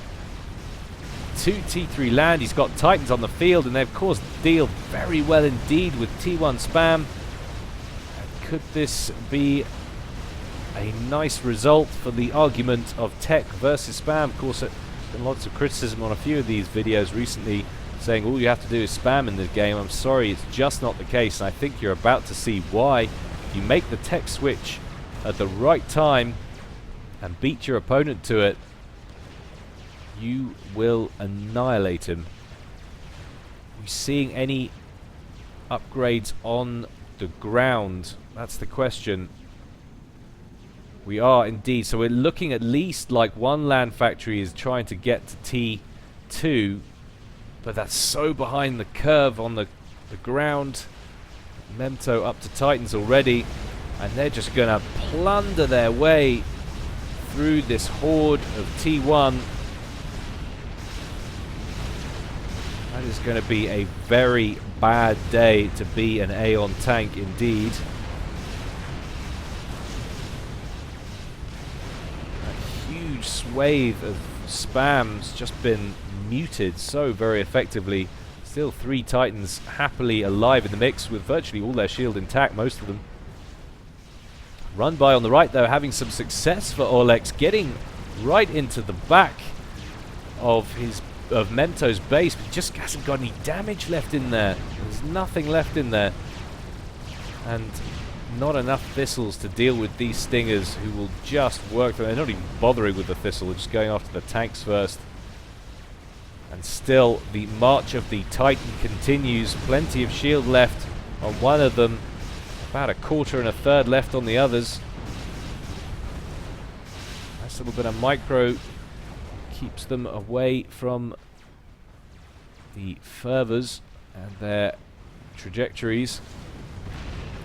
to T3 land. He's got Titans on the field, and they of course deal very well indeed with T1 spam. Could this be a nice result for the argument of tech versus spam? Of course, there's been lots of criticism on a few of these videos recently saying all you have to do is spam in this game. I'm sorry, it's just not the case, and I think you're about to see why. If you make the tech switch at the right time and beat your opponent to it, you will annihilate him. Are we seeing any upgrades on the ground? That's the question. We are indeed. So we're looking at least like one land factory is trying to get to T2, but that's so behind the curve on the ground. Memto up to Titans already, and they're just going to plunder their way through this horde of T1. That is going to be a very bad day to be an Aeon tank indeed. A huge swathe of spam's just been muted so very effectively. Still 3 Titans happily alive in the mix with virtually all their shield intact, most of them. Run by on the right though, having some success for Olex, getting right into the back of his of Memto's base, but he just hasn't got any damage left in there. There's nothing left in there. And not enough thistles to deal with these stingers who will just work them. They're not even bothering with the thistle, they're just going after the tanks first. And still, the march of the Titan continues. Plenty of shield left on one of them. About a quarter and a third left on the others. Nice little bit of micro. Keeps them away from the fervors and their trajectories.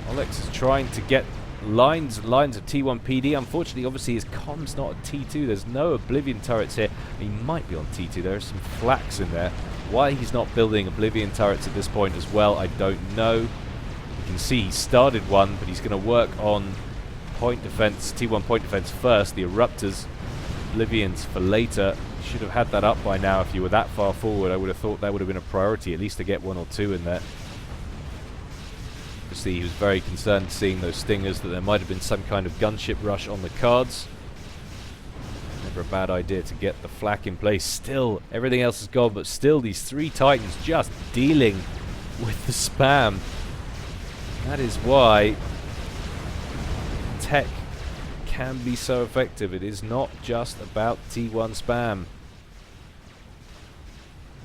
Olex is trying to get lines and lines of T1 PD. Unfortunately, obviously, his com's not at T2. There's no Oblivion turrets here. He might be on T2. There is some flax in there. Why he's not building Oblivion turrets at this point as well, I don't know. You can see he started one, but he's going to work on point defense, T1 point defense first. The Eruptors, Oblivions for later. Should have had that up by now if you were that far forward. I would have thought that would have been a priority, at least to get one or two in there. Obviously, he was very concerned seeing those stingers, that there might have been some kind of gunship rush on the cards. Never a bad idea to get the flak in place. Still, everything else is gone, but still these three Titans just dealing with the spam. That is why tech can be so effective. It is not just about T1 spam.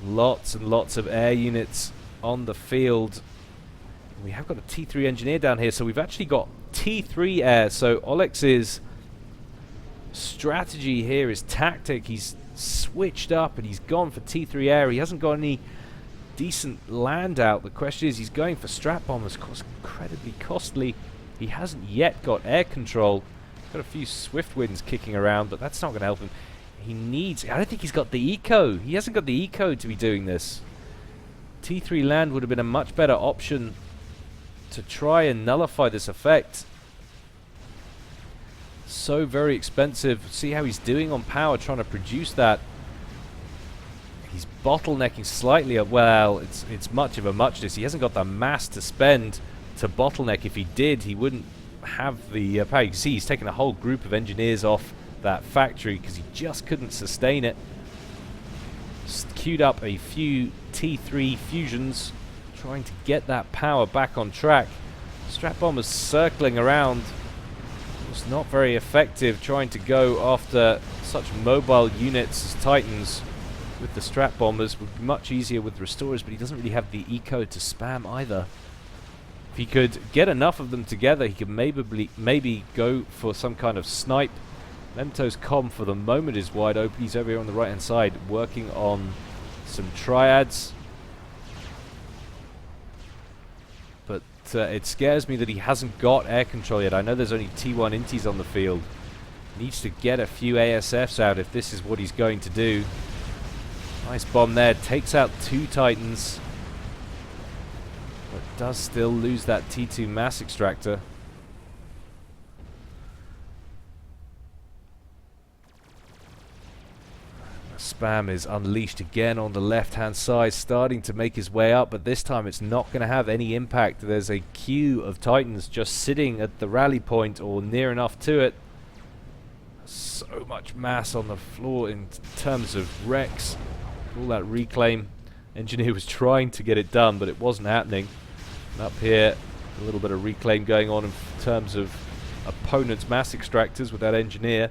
Lots and lots of air units on the field. We have got a T3 engineer down here, so we've actually got T3 air. So Olex's strategy here is tactic. He's switched up and he's gone for T3 air. He hasn't got any decent land out. The question is, he's going for strat bombers, of course, incredibly costly. He hasn't yet got air control. Got a few swift winds kicking around, but that's not going to help him. He needs... I don't think he's got the eco. He hasn't got the eco to be doing this. T3 land would have been a much better option to try and nullify this effect. So very expensive. See how he's doing on power trying to produce that. He's bottlenecking slightly. Well, it's much of a muchness. He hasn't got the mass to spend to bottleneck. If he did, he wouldn't have the power. You can see he's taken a whole group of engineers off that factory because he just couldn't sustain it. Just queued up a few T3 fusions, trying to get that power back on track. Strat bombers circling around. It's not very effective trying to go after such mobile units as Titans with the strat bombers. Would be much easier with restorers, but he doesn't really have the eco to spam either. If he could get enough of them together, he could maybe go for some kind of snipe. Memto's comm for the moment is wide open. He's over here on the right hand side working on some triads. But it scares me that he hasn't got air control yet. I know there's only T1 inties on the field. Needs to get a few ASFs out if this is what he's going to do. Nice bomb there. Takes out two Titans. But does still lose that T2 mass extractor. Spam is unleashed again on the left hand side, starting to make his way up, but this time it's not going to have any impact. There's a queue of Titans just sitting at the rally point or near enough to it. So much mass on the floor in terms of wrecks. All that reclaim. Engineer was trying to get it done, but it wasn't happening. And up here, a little bit of reclaim going on in terms of opponents' mass extractors with that engineer.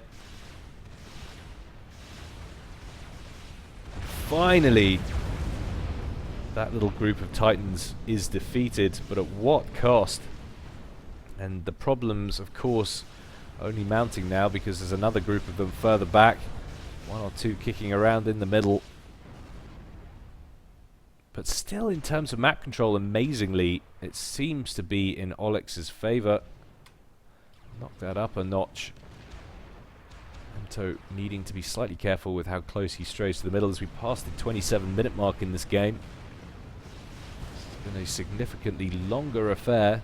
Finally, that little group of Titans is defeated, but at what cost? And the problems, of course, only mounting now because there's another group of them further back. One or two kicking around in the middle. But still, in terms of map control, amazingly, it seems to be in Olex's favor. Knock that up a notch. Memto needing to be slightly careful with how close he strays to the middle as we pass the 27-minute mark in this game. It's been a significantly longer affair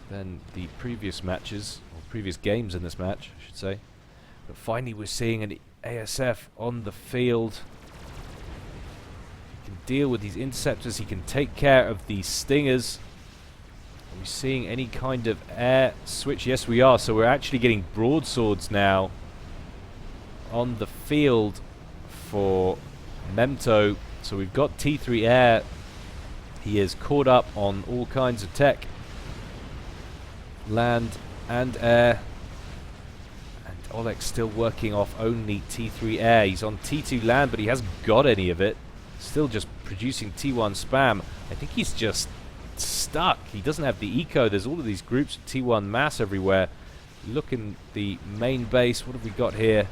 than the previous matches, or previous games in this match, I should say. But finally we're seeing an ASF on the field. He can deal with these interceptors, he can take care of these stingers. Are we seeing any kind of air switch? Yes, we are. So we're actually getting broadswords now on the field for Memto. So we've got T3 Air. He is caught up on all kinds of tech, land and air. And Oleg's still working off only T3 Air. He's on T2 land, but he hasn't got any of it. Still just producing T1 spam. I think he's just stuck. He doesn't have the eco. There's all of these groups of T1 mass everywhere. Look in the main base. What have we got here?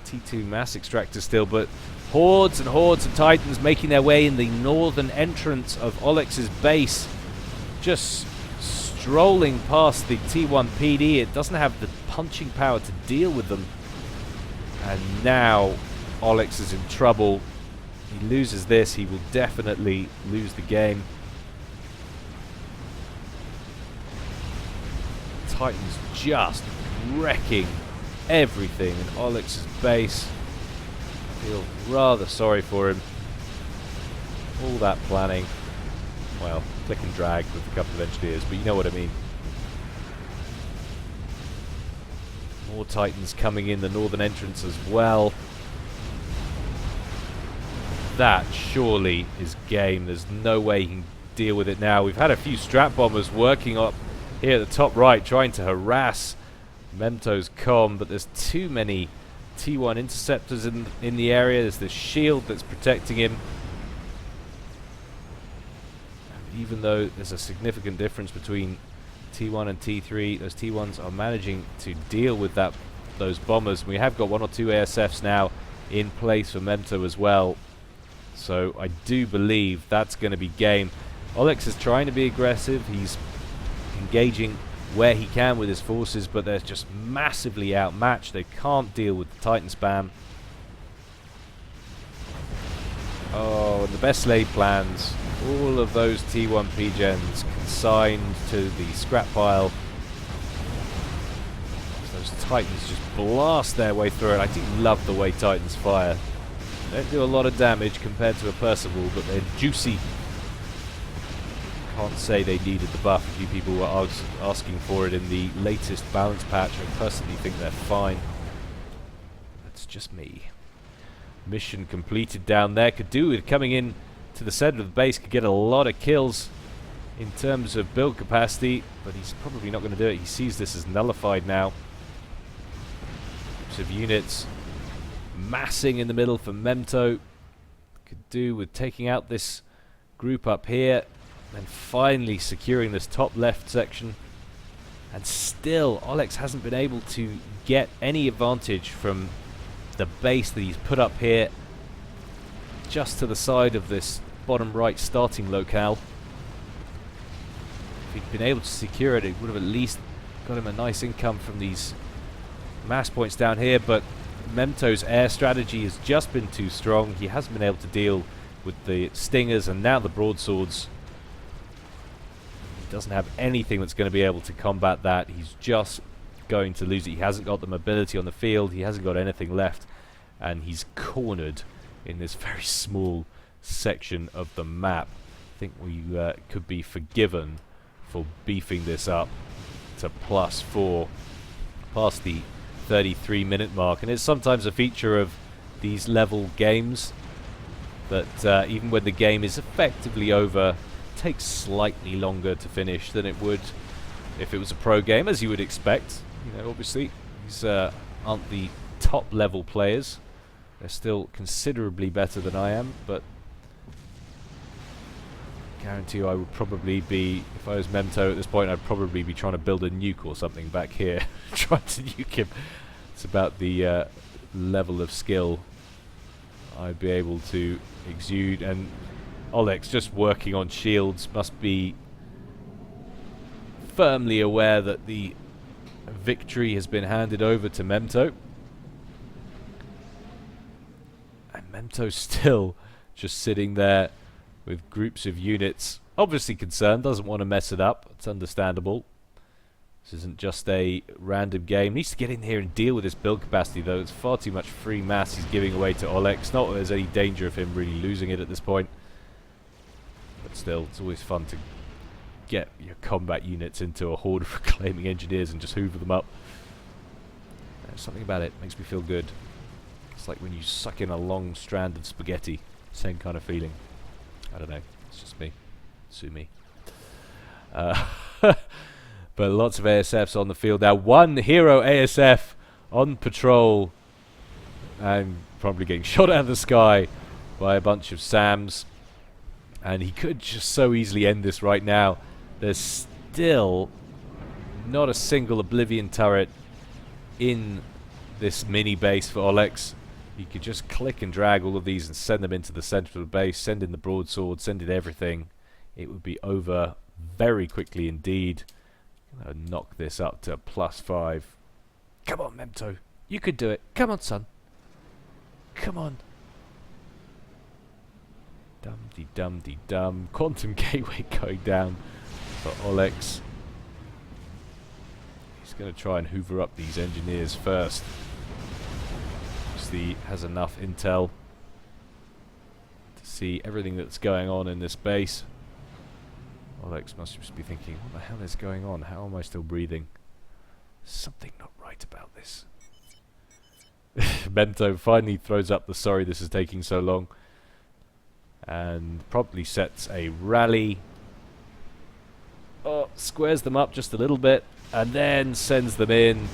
T2 mass extractor still, but hordes and hordes of Titans making their way in the northern entrance of Olex's base. Just strolling past the T1 PD. It doesn't have the punching power to deal with them. And now Olex is in trouble. He loses this, he will definitely lose the game. Titans just wrecking everything in Olex's base. I feel rather sorry for him. All that planning. Well, click and drag with a couple of engineers, but you know what I mean. More Titans coming in the northern entrance as well. That surely is game. There's no way he can deal with it now. We've had a few strap bombers working up here at the top right, trying to harass Memto's comm, but there's too many T1 interceptors in the area. There's this shield that's protecting him. And even though there's a significant difference between T1 and T3, those T1s are managing to deal with those bombers. We have got 1 or 2 ASFs now in place for Memto as well. So I do believe that's going to be game. Olex is trying to be aggressive. He's engaging where he can with his forces, but they're just massively outmatched. They can't deal with the Titan spam. Oh, and the best laid plans. All of those T1 P-gens consigned to the scrap pile. Those Titans just blast their way through it. I do love the way Titans fire. They don't do a lot of damage compared to a Percival, but they're juicy. Can't say they needed the buff. A few people were asking for it in the latest balance patch. I personally think they're fine. That's just me. Mission completed down there. Could do with coming in to the center of the base. Could get a lot of kills in terms of build capacity, but he's probably not going to do it. He sees this as nullified now. Groups of units massing in the middle for Memto. Could do with taking out this group up here and finally securing this top left section. And still Olex hasn't been able to get any advantage from the base that he's put up here just to the side of this bottom right starting locale. If he'd been able to secure it, it would have at least got him a nice income from these mass points down here, but Memto's air strategy has just been too strong. He hasn't been able to deal with the stingers and now the broadswords. He doesn't have anything that's going to be able to combat that. He's just going to lose it. He hasn't got the mobility on the field. He hasn't got anything left, and he's cornered in this very small section of the map. I think we could be forgiven for beefing this up to +4 past the 33-minute mark, and it's sometimes a feature of these level games that even when the game is effectively over, it takes slightly longer to finish than it would if it was a pro game, as you would expect. You know, obviously these aren't the top level players. They're still considerably better than I am, but I guarantee you I would probably be, if I was Memto at this point, I'd probably be trying to build a nuke or something back here, trying to nuke him. It's about the level of skill I'd be able to exude, and Olex just working on shields must be firmly aware that the victory has been handed over to Memto. And Memto's still just sitting there with groups of units, obviously concerned, doesn't want to mess it up. It's understandable. This isn't just a random game. Needs to get in here and deal with this build capacity, though. It's far too much free mass he's giving away to Olex. Not that there's any danger of him really losing it at this point. But still, it's always fun to get your combat units into a horde of reclaiming engineers and just hoover them up. There's something about it. Makes me feel good. It's like when you suck in a long strand of spaghetti. Same kind of feeling. I don't know. It's just me. Sue me. But lots of ASFs on the field now. One hero ASF on patrol. And probably getting shot out of the sky by a bunch of SAMs. And he could just so easily end this right now. There's still not a single Oblivion turret in this mini base for Olex. He could just click and drag all of these and send them into the center of the base, send in the broadsword, send in everything. It would be over very quickly indeed. Knock this up to +5. Come on, Memto. You could do it. Come on, son. Come on. Dum-de-dum-de-dum. Quantum Gateway going down for Olex. He's going to try and hoover up these engineers first. He has enough intel to see everything that's going on in this base. Olex must just be thinking, what the hell is going on? How am I still breathing? Something not right about this. Memto finally throws up the sorry this is taking so long. And probably sets a rally. Oh, squares them up just a little bit. And then sends them in.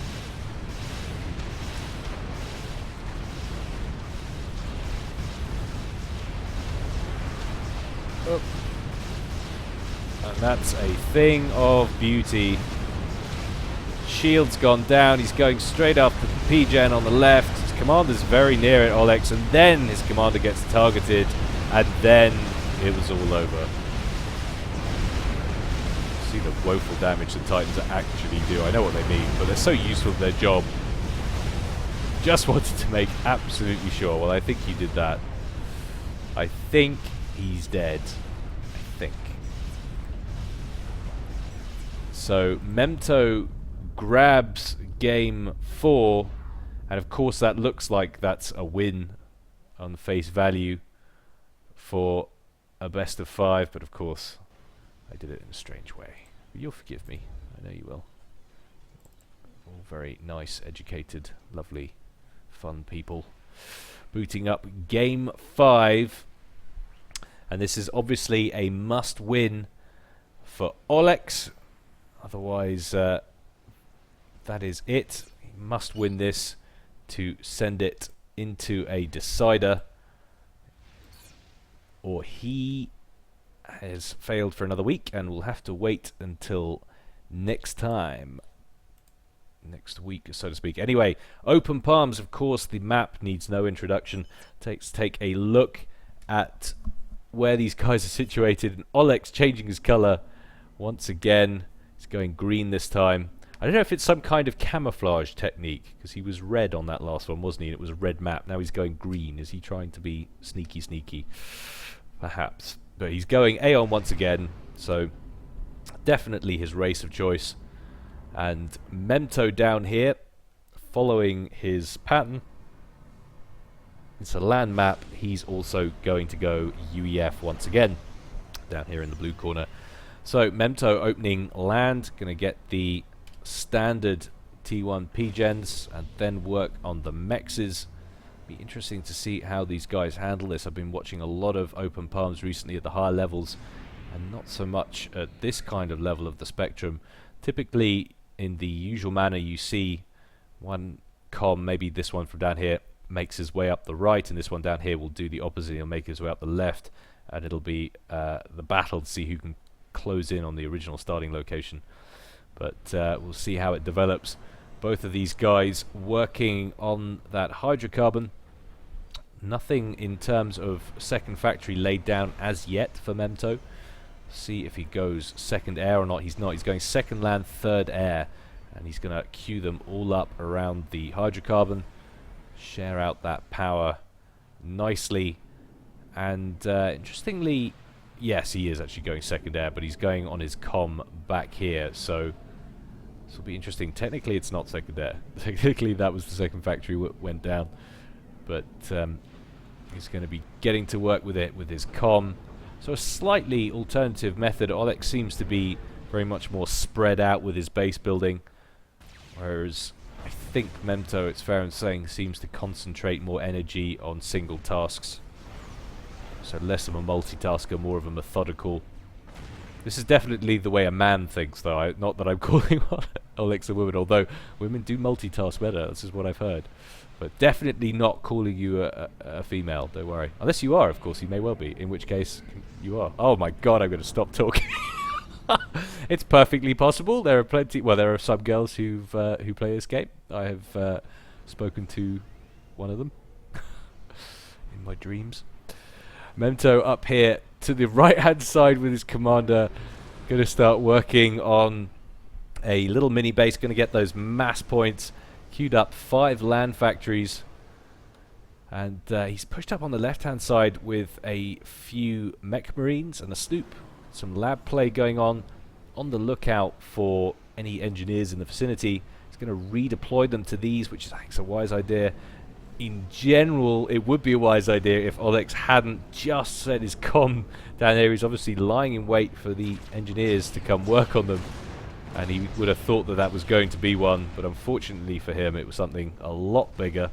Oh. And that's a thing of beauty. Shield's gone down. He's going straight up to the P-Gen on the left. His commander's very near it, Olex, and then his commander gets targeted, and then it was all over. See the woeful damage the Titans actually do. I know what they mean, but they're so useful at their job. Just wanted to make absolutely sure. Well, I think he did that. I think he's dead. I think. So Memto grabs game 4, and of course that looks like that's a win on face value for a best of 5, but of course I did it in a strange way. But you'll forgive me. I know you will. All very nice, educated, lovely, fun people. Booting up game 5. And this is obviously a must-win for Olex. Otherwise, that is it. He must win this to send it into a decider. Or he has failed for another week and will have to wait until next time. Next week, so to speak. Anyway, Open Palms, of course, the map needs no introduction. Take a look at where these guys are situated. And Olex changing his color once again. He's going green this time. I don't know if it's some kind of camouflage technique, because he was red on that last one, wasn't he? And it was a red map. Now he's going green. Is he trying to be sneaky? Perhaps. But he's going Aeon once again, so definitely his race of choice. And Memto down here, following his pattern. It's a land map. He's also going to go UEF once again, down here in the blue corner. So Memto opening land, going to get the standard T1 P-Gens and then work on the mexes. Be interesting to see how these guys handle this. I've been watching a lot of Open Palms recently at the higher levels, and not so much at this kind of level of the spectrum. Typically, in the usual manner, you see one comm, maybe this one from down here, makes his way up the right, and this one down here will do the opposite. He'll make his way up the left, and it'll be the battle to see who can close in on the original starting location. But we'll see how it develops. Both of these guys working on that hydrocarbon. Nothing in terms of second factory laid down as yet for Memto. See if he goes second air or not. He's not. He's going second land, third air, and he's going to queue them all up around the hydrocarbon. Share out that power nicely. And interestingly, yes, he is actually going second air, but he's going on his comm back here, so this will be interesting. Technically, it's not second air. Technically, that was the second factory went down, but he's going to be getting to work with it with his comm. So a slightly alternative method. Olex seems to be very much more spread out with his base building, whereas I think Memto, it's fair in saying, seems to concentrate more energy on single tasks. So less of a multitasker, more of a methodical. This is definitely the way a man thinks, though. Not that I'm calling Alex a woman, although women do multitask better. This is what I've heard. But definitely not calling you a female, don't worry. Unless you are, of course, you may well be. In which case, you are. Oh my god, I'm going to stop talking. It's perfectly possible. There are plenty. Well, there are some girls who play this game. I have spoken to one of them in my dreams. Memto up here to the right-hand side with his commander, going to start working on a little mini base. Going to get those mass points. Queued up 5 land factories, and he's pushed up on the left-hand side with a few mech marines and a snoop. Some lab play going on the lookout for any engineers in the vicinity. He's going to redeploy them to these, which is, I think, a wise idea. In general, it would be a wise idea if Olex hadn't just set his comm down there. He's obviously lying in wait for the engineers to come work on them, and he would have thought that that was going to be one, but unfortunately for him it was something a lot bigger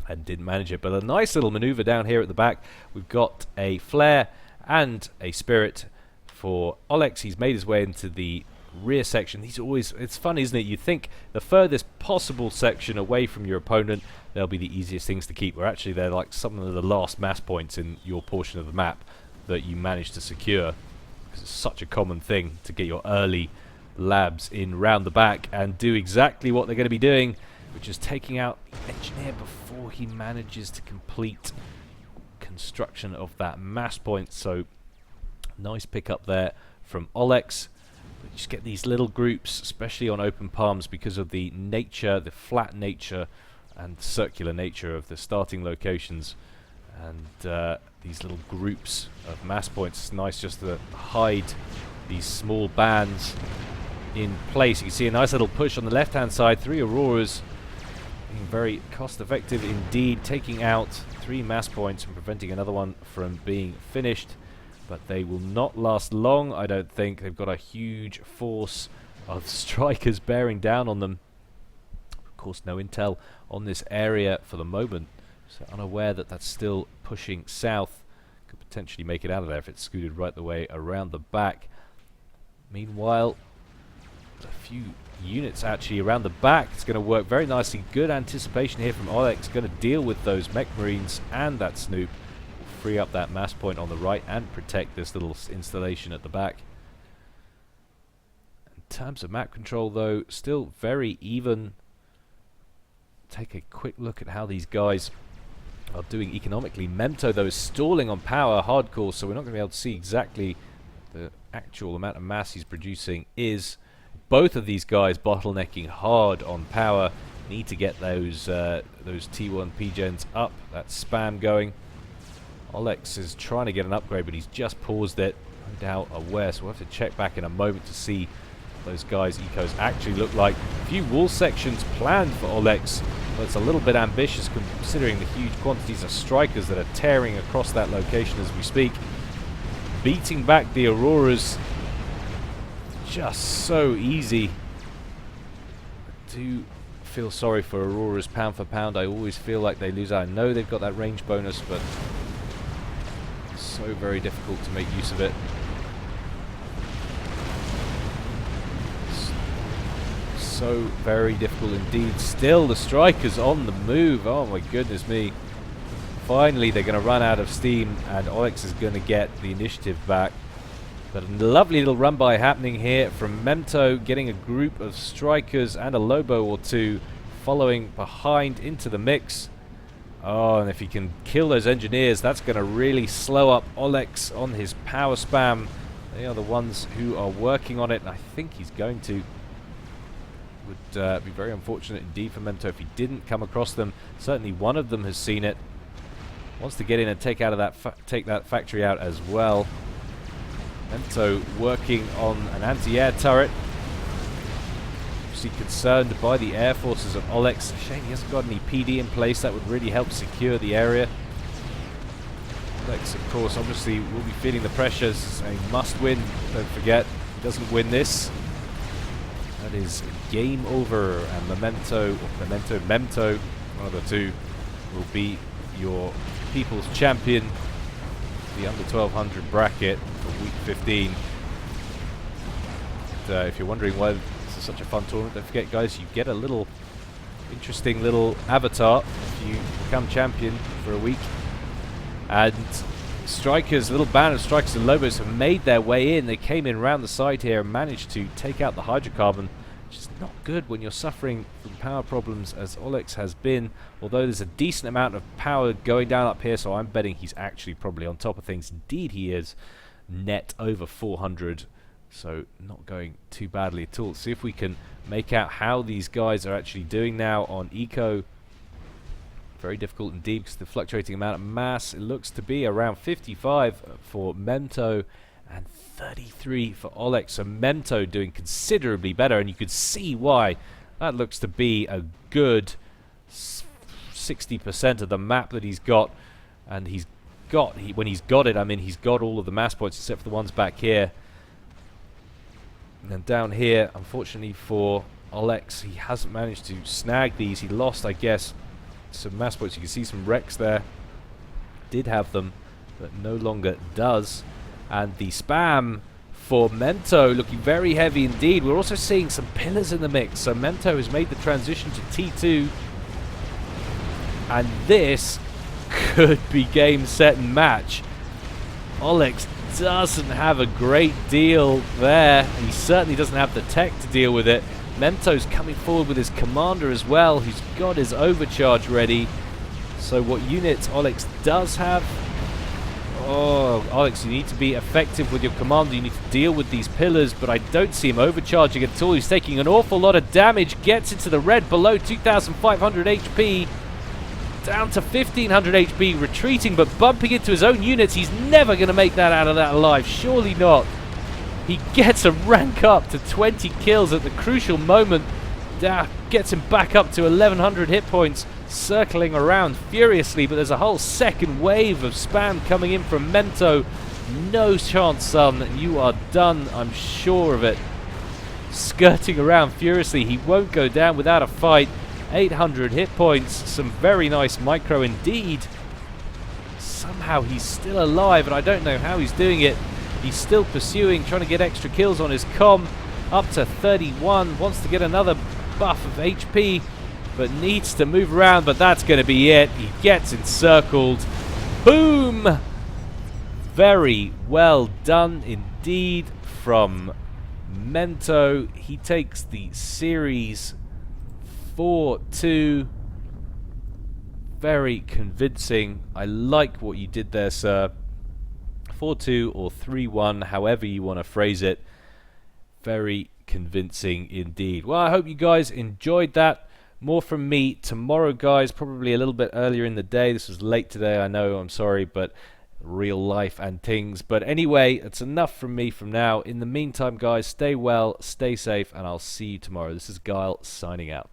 and didn't manage it. But a nice little maneuver down here at the back. We've got a flare and a spirit for Olex. He's made his way into the rear section. He's always, it's fun, isn't it? You think the furthest possible section away from your opponent, they'll be the easiest things to keep, where actually they're like some of the last mass points in your portion of the map that you manage to secure, because it's such a common thing to get your early labs in round the back and do exactly what they're going to be doing, which is taking out the engineer before he manages to complete construction of that mass point. So nice pick up there from Olex. You just get these little groups, especially on open palms, because of the nature, the flat nature and circular nature of the starting locations, and these little groups of mass points. It's nice just to hide these small bands in place. You can see a nice little push on the left hand side. 3 Auroras, being very cost effective indeed, taking out 3 mass points and preventing another one from being finished. But they will not last long, I don't think. They've got a huge force of strikers bearing down on them. Of course, no intel on this area for the moment, so unaware that that's still pushing south. Could potentially make it out of there if it's scooted right the way around the back. Meanwhile, a few units actually around the back. It's going to work very nicely. Good anticipation here from Olex. Going to deal with those mech marines and that snoop. Free up that mass point on the right and protect this little installation at the back. In terms of map control, though, still very even. Take a quick look at how these guys are doing economically. Memto, though, is stalling on power hardcore, so we're not going to be able to see exactly the actual amount of mass he's producing is. Both of these guys bottlenecking hard on power. Need to get those T1 P-gens up, that spam going. Olex is trying to get an upgrade, but he's just paused it. No doubt aware, so we'll have to check back in a moment to see what those guys' ecos actually look like. A few wall sections planned for Olex, but it's a little bit ambitious considering the huge quantities of strikers that are tearing across that location as we speak. Beating back the Auroras, just so easy. I do feel sorry for Auroras pound for pound. I always feel like they lose out. I know they've got that range bonus, but so very difficult to make use of it. So very difficult indeed. Still the strikers on the move. Oh my goodness me. Finally they're going to run out of steam and Olex is going to get the initiative back. But a lovely little run by happening here from Memto, getting a group of strikers and a Lobo or two following behind into the mix. Oh, and if he can kill those engineers, that's going to really slow up Olex on his power spam. They are the ones who are working on it, and I think he's going to. Would be very unfortunate indeed for Memto if he didn't come across them. Certainly one of them has seen it. Wants to get in and take that factory out as well. Memto working on an anti-air turret. Obviously concerned by the air forces of Olex. Shame he hasn't got any PD in place. That would really help secure the area. Olex, of course, obviously will be feeling the pressures. A must win. Don't forget, if he doesn't win this, That is game over, and Memento, one of the two, will be your People's Champion, the under 1200 bracket for week 15. And, if you're wondering why this is such a fun tournament, don't forget, guys, you get a little interesting little avatar if you become champion for a week. And strikers, a little band of strikers and Lobos have made their way in. They came in round the side here and managed to take out the hydrocarbon, which is not good when you're suffering from power problems as Olex has been, although there's a decent amount of power going down up here, so I'm betting he's actually probably on top of things. Indeed he is, net over 400, so not going too badly at all. Let's see if we can make out how these guys are actually doing now on eco. Very difficult indeed because the fluctuating amount of mass. It looks to be around 55 for Memento and 33 for Olex. So Memento doing considerably better, and you could see why. That looks to be a good 60% of the map that he's got, and when he's got it, I mean, he's got all of the mass points except for the ones back here. And then down here, unfortunately for Olex, he hasn't managed to snag these. He lost, I guess, some mass points. You can see some wrecks there. Did have them, but no longer does. And the spam for Memento looking very heavy indeed. We're also seeing some pillars in the mix. So Memento has made the transition to T2. And this could be game, set, and match. Olex doesn't have a great deal there. He certainly doesn't have the tech to deal with it. Memto's coming forward with his commander as well, who's got his overcharge ready. So what units Olex does have? Oh, Olex, you need to be effective with your commander. You need to deal with these pillars, but I don't see him overcharging at all. He's taking an awful lot of damage, gets into the red below 2,500 HP. Down to 1,500 HP, retreating but bumping into his own units. He's never going to make that out of that alive. Surely not. He gets a rank up to 20 kills at the crucial moment. Gets him back up to 1,100 hit points, circling around furiously, but there's a whole second wave of spam coming in from Memento. No chance, son. You are done, I'm sure of it. Skirting around furiously. He won't go down without a fight. 800 hit points. Some very nice micro indeed. Somehow he's still alive, and I don't know how he's doing it. He's still pursuing, trying to get extra kills on his comm. Up to 31. Wants to get another buff of HP, but needs to move around. But that's going to be it. He gets encircled. Boom! Very well done indeed from Memento. He takes the series 4-2. Very convincing. I like what you did there, sir. 4-2 or 3-1, however you want to phrase it. Very convincing indeed. Well, I hope you guys enjoyed that. More from me tomorrow, guys, probably a little bit earlier in the day. This was late today, I know, I'm sorry, but real life and things. But anyway, it's enough from me from now. In the meantime, guys, stay well, stay safe, and I'll see you tomorrow. This is Gyle signing out.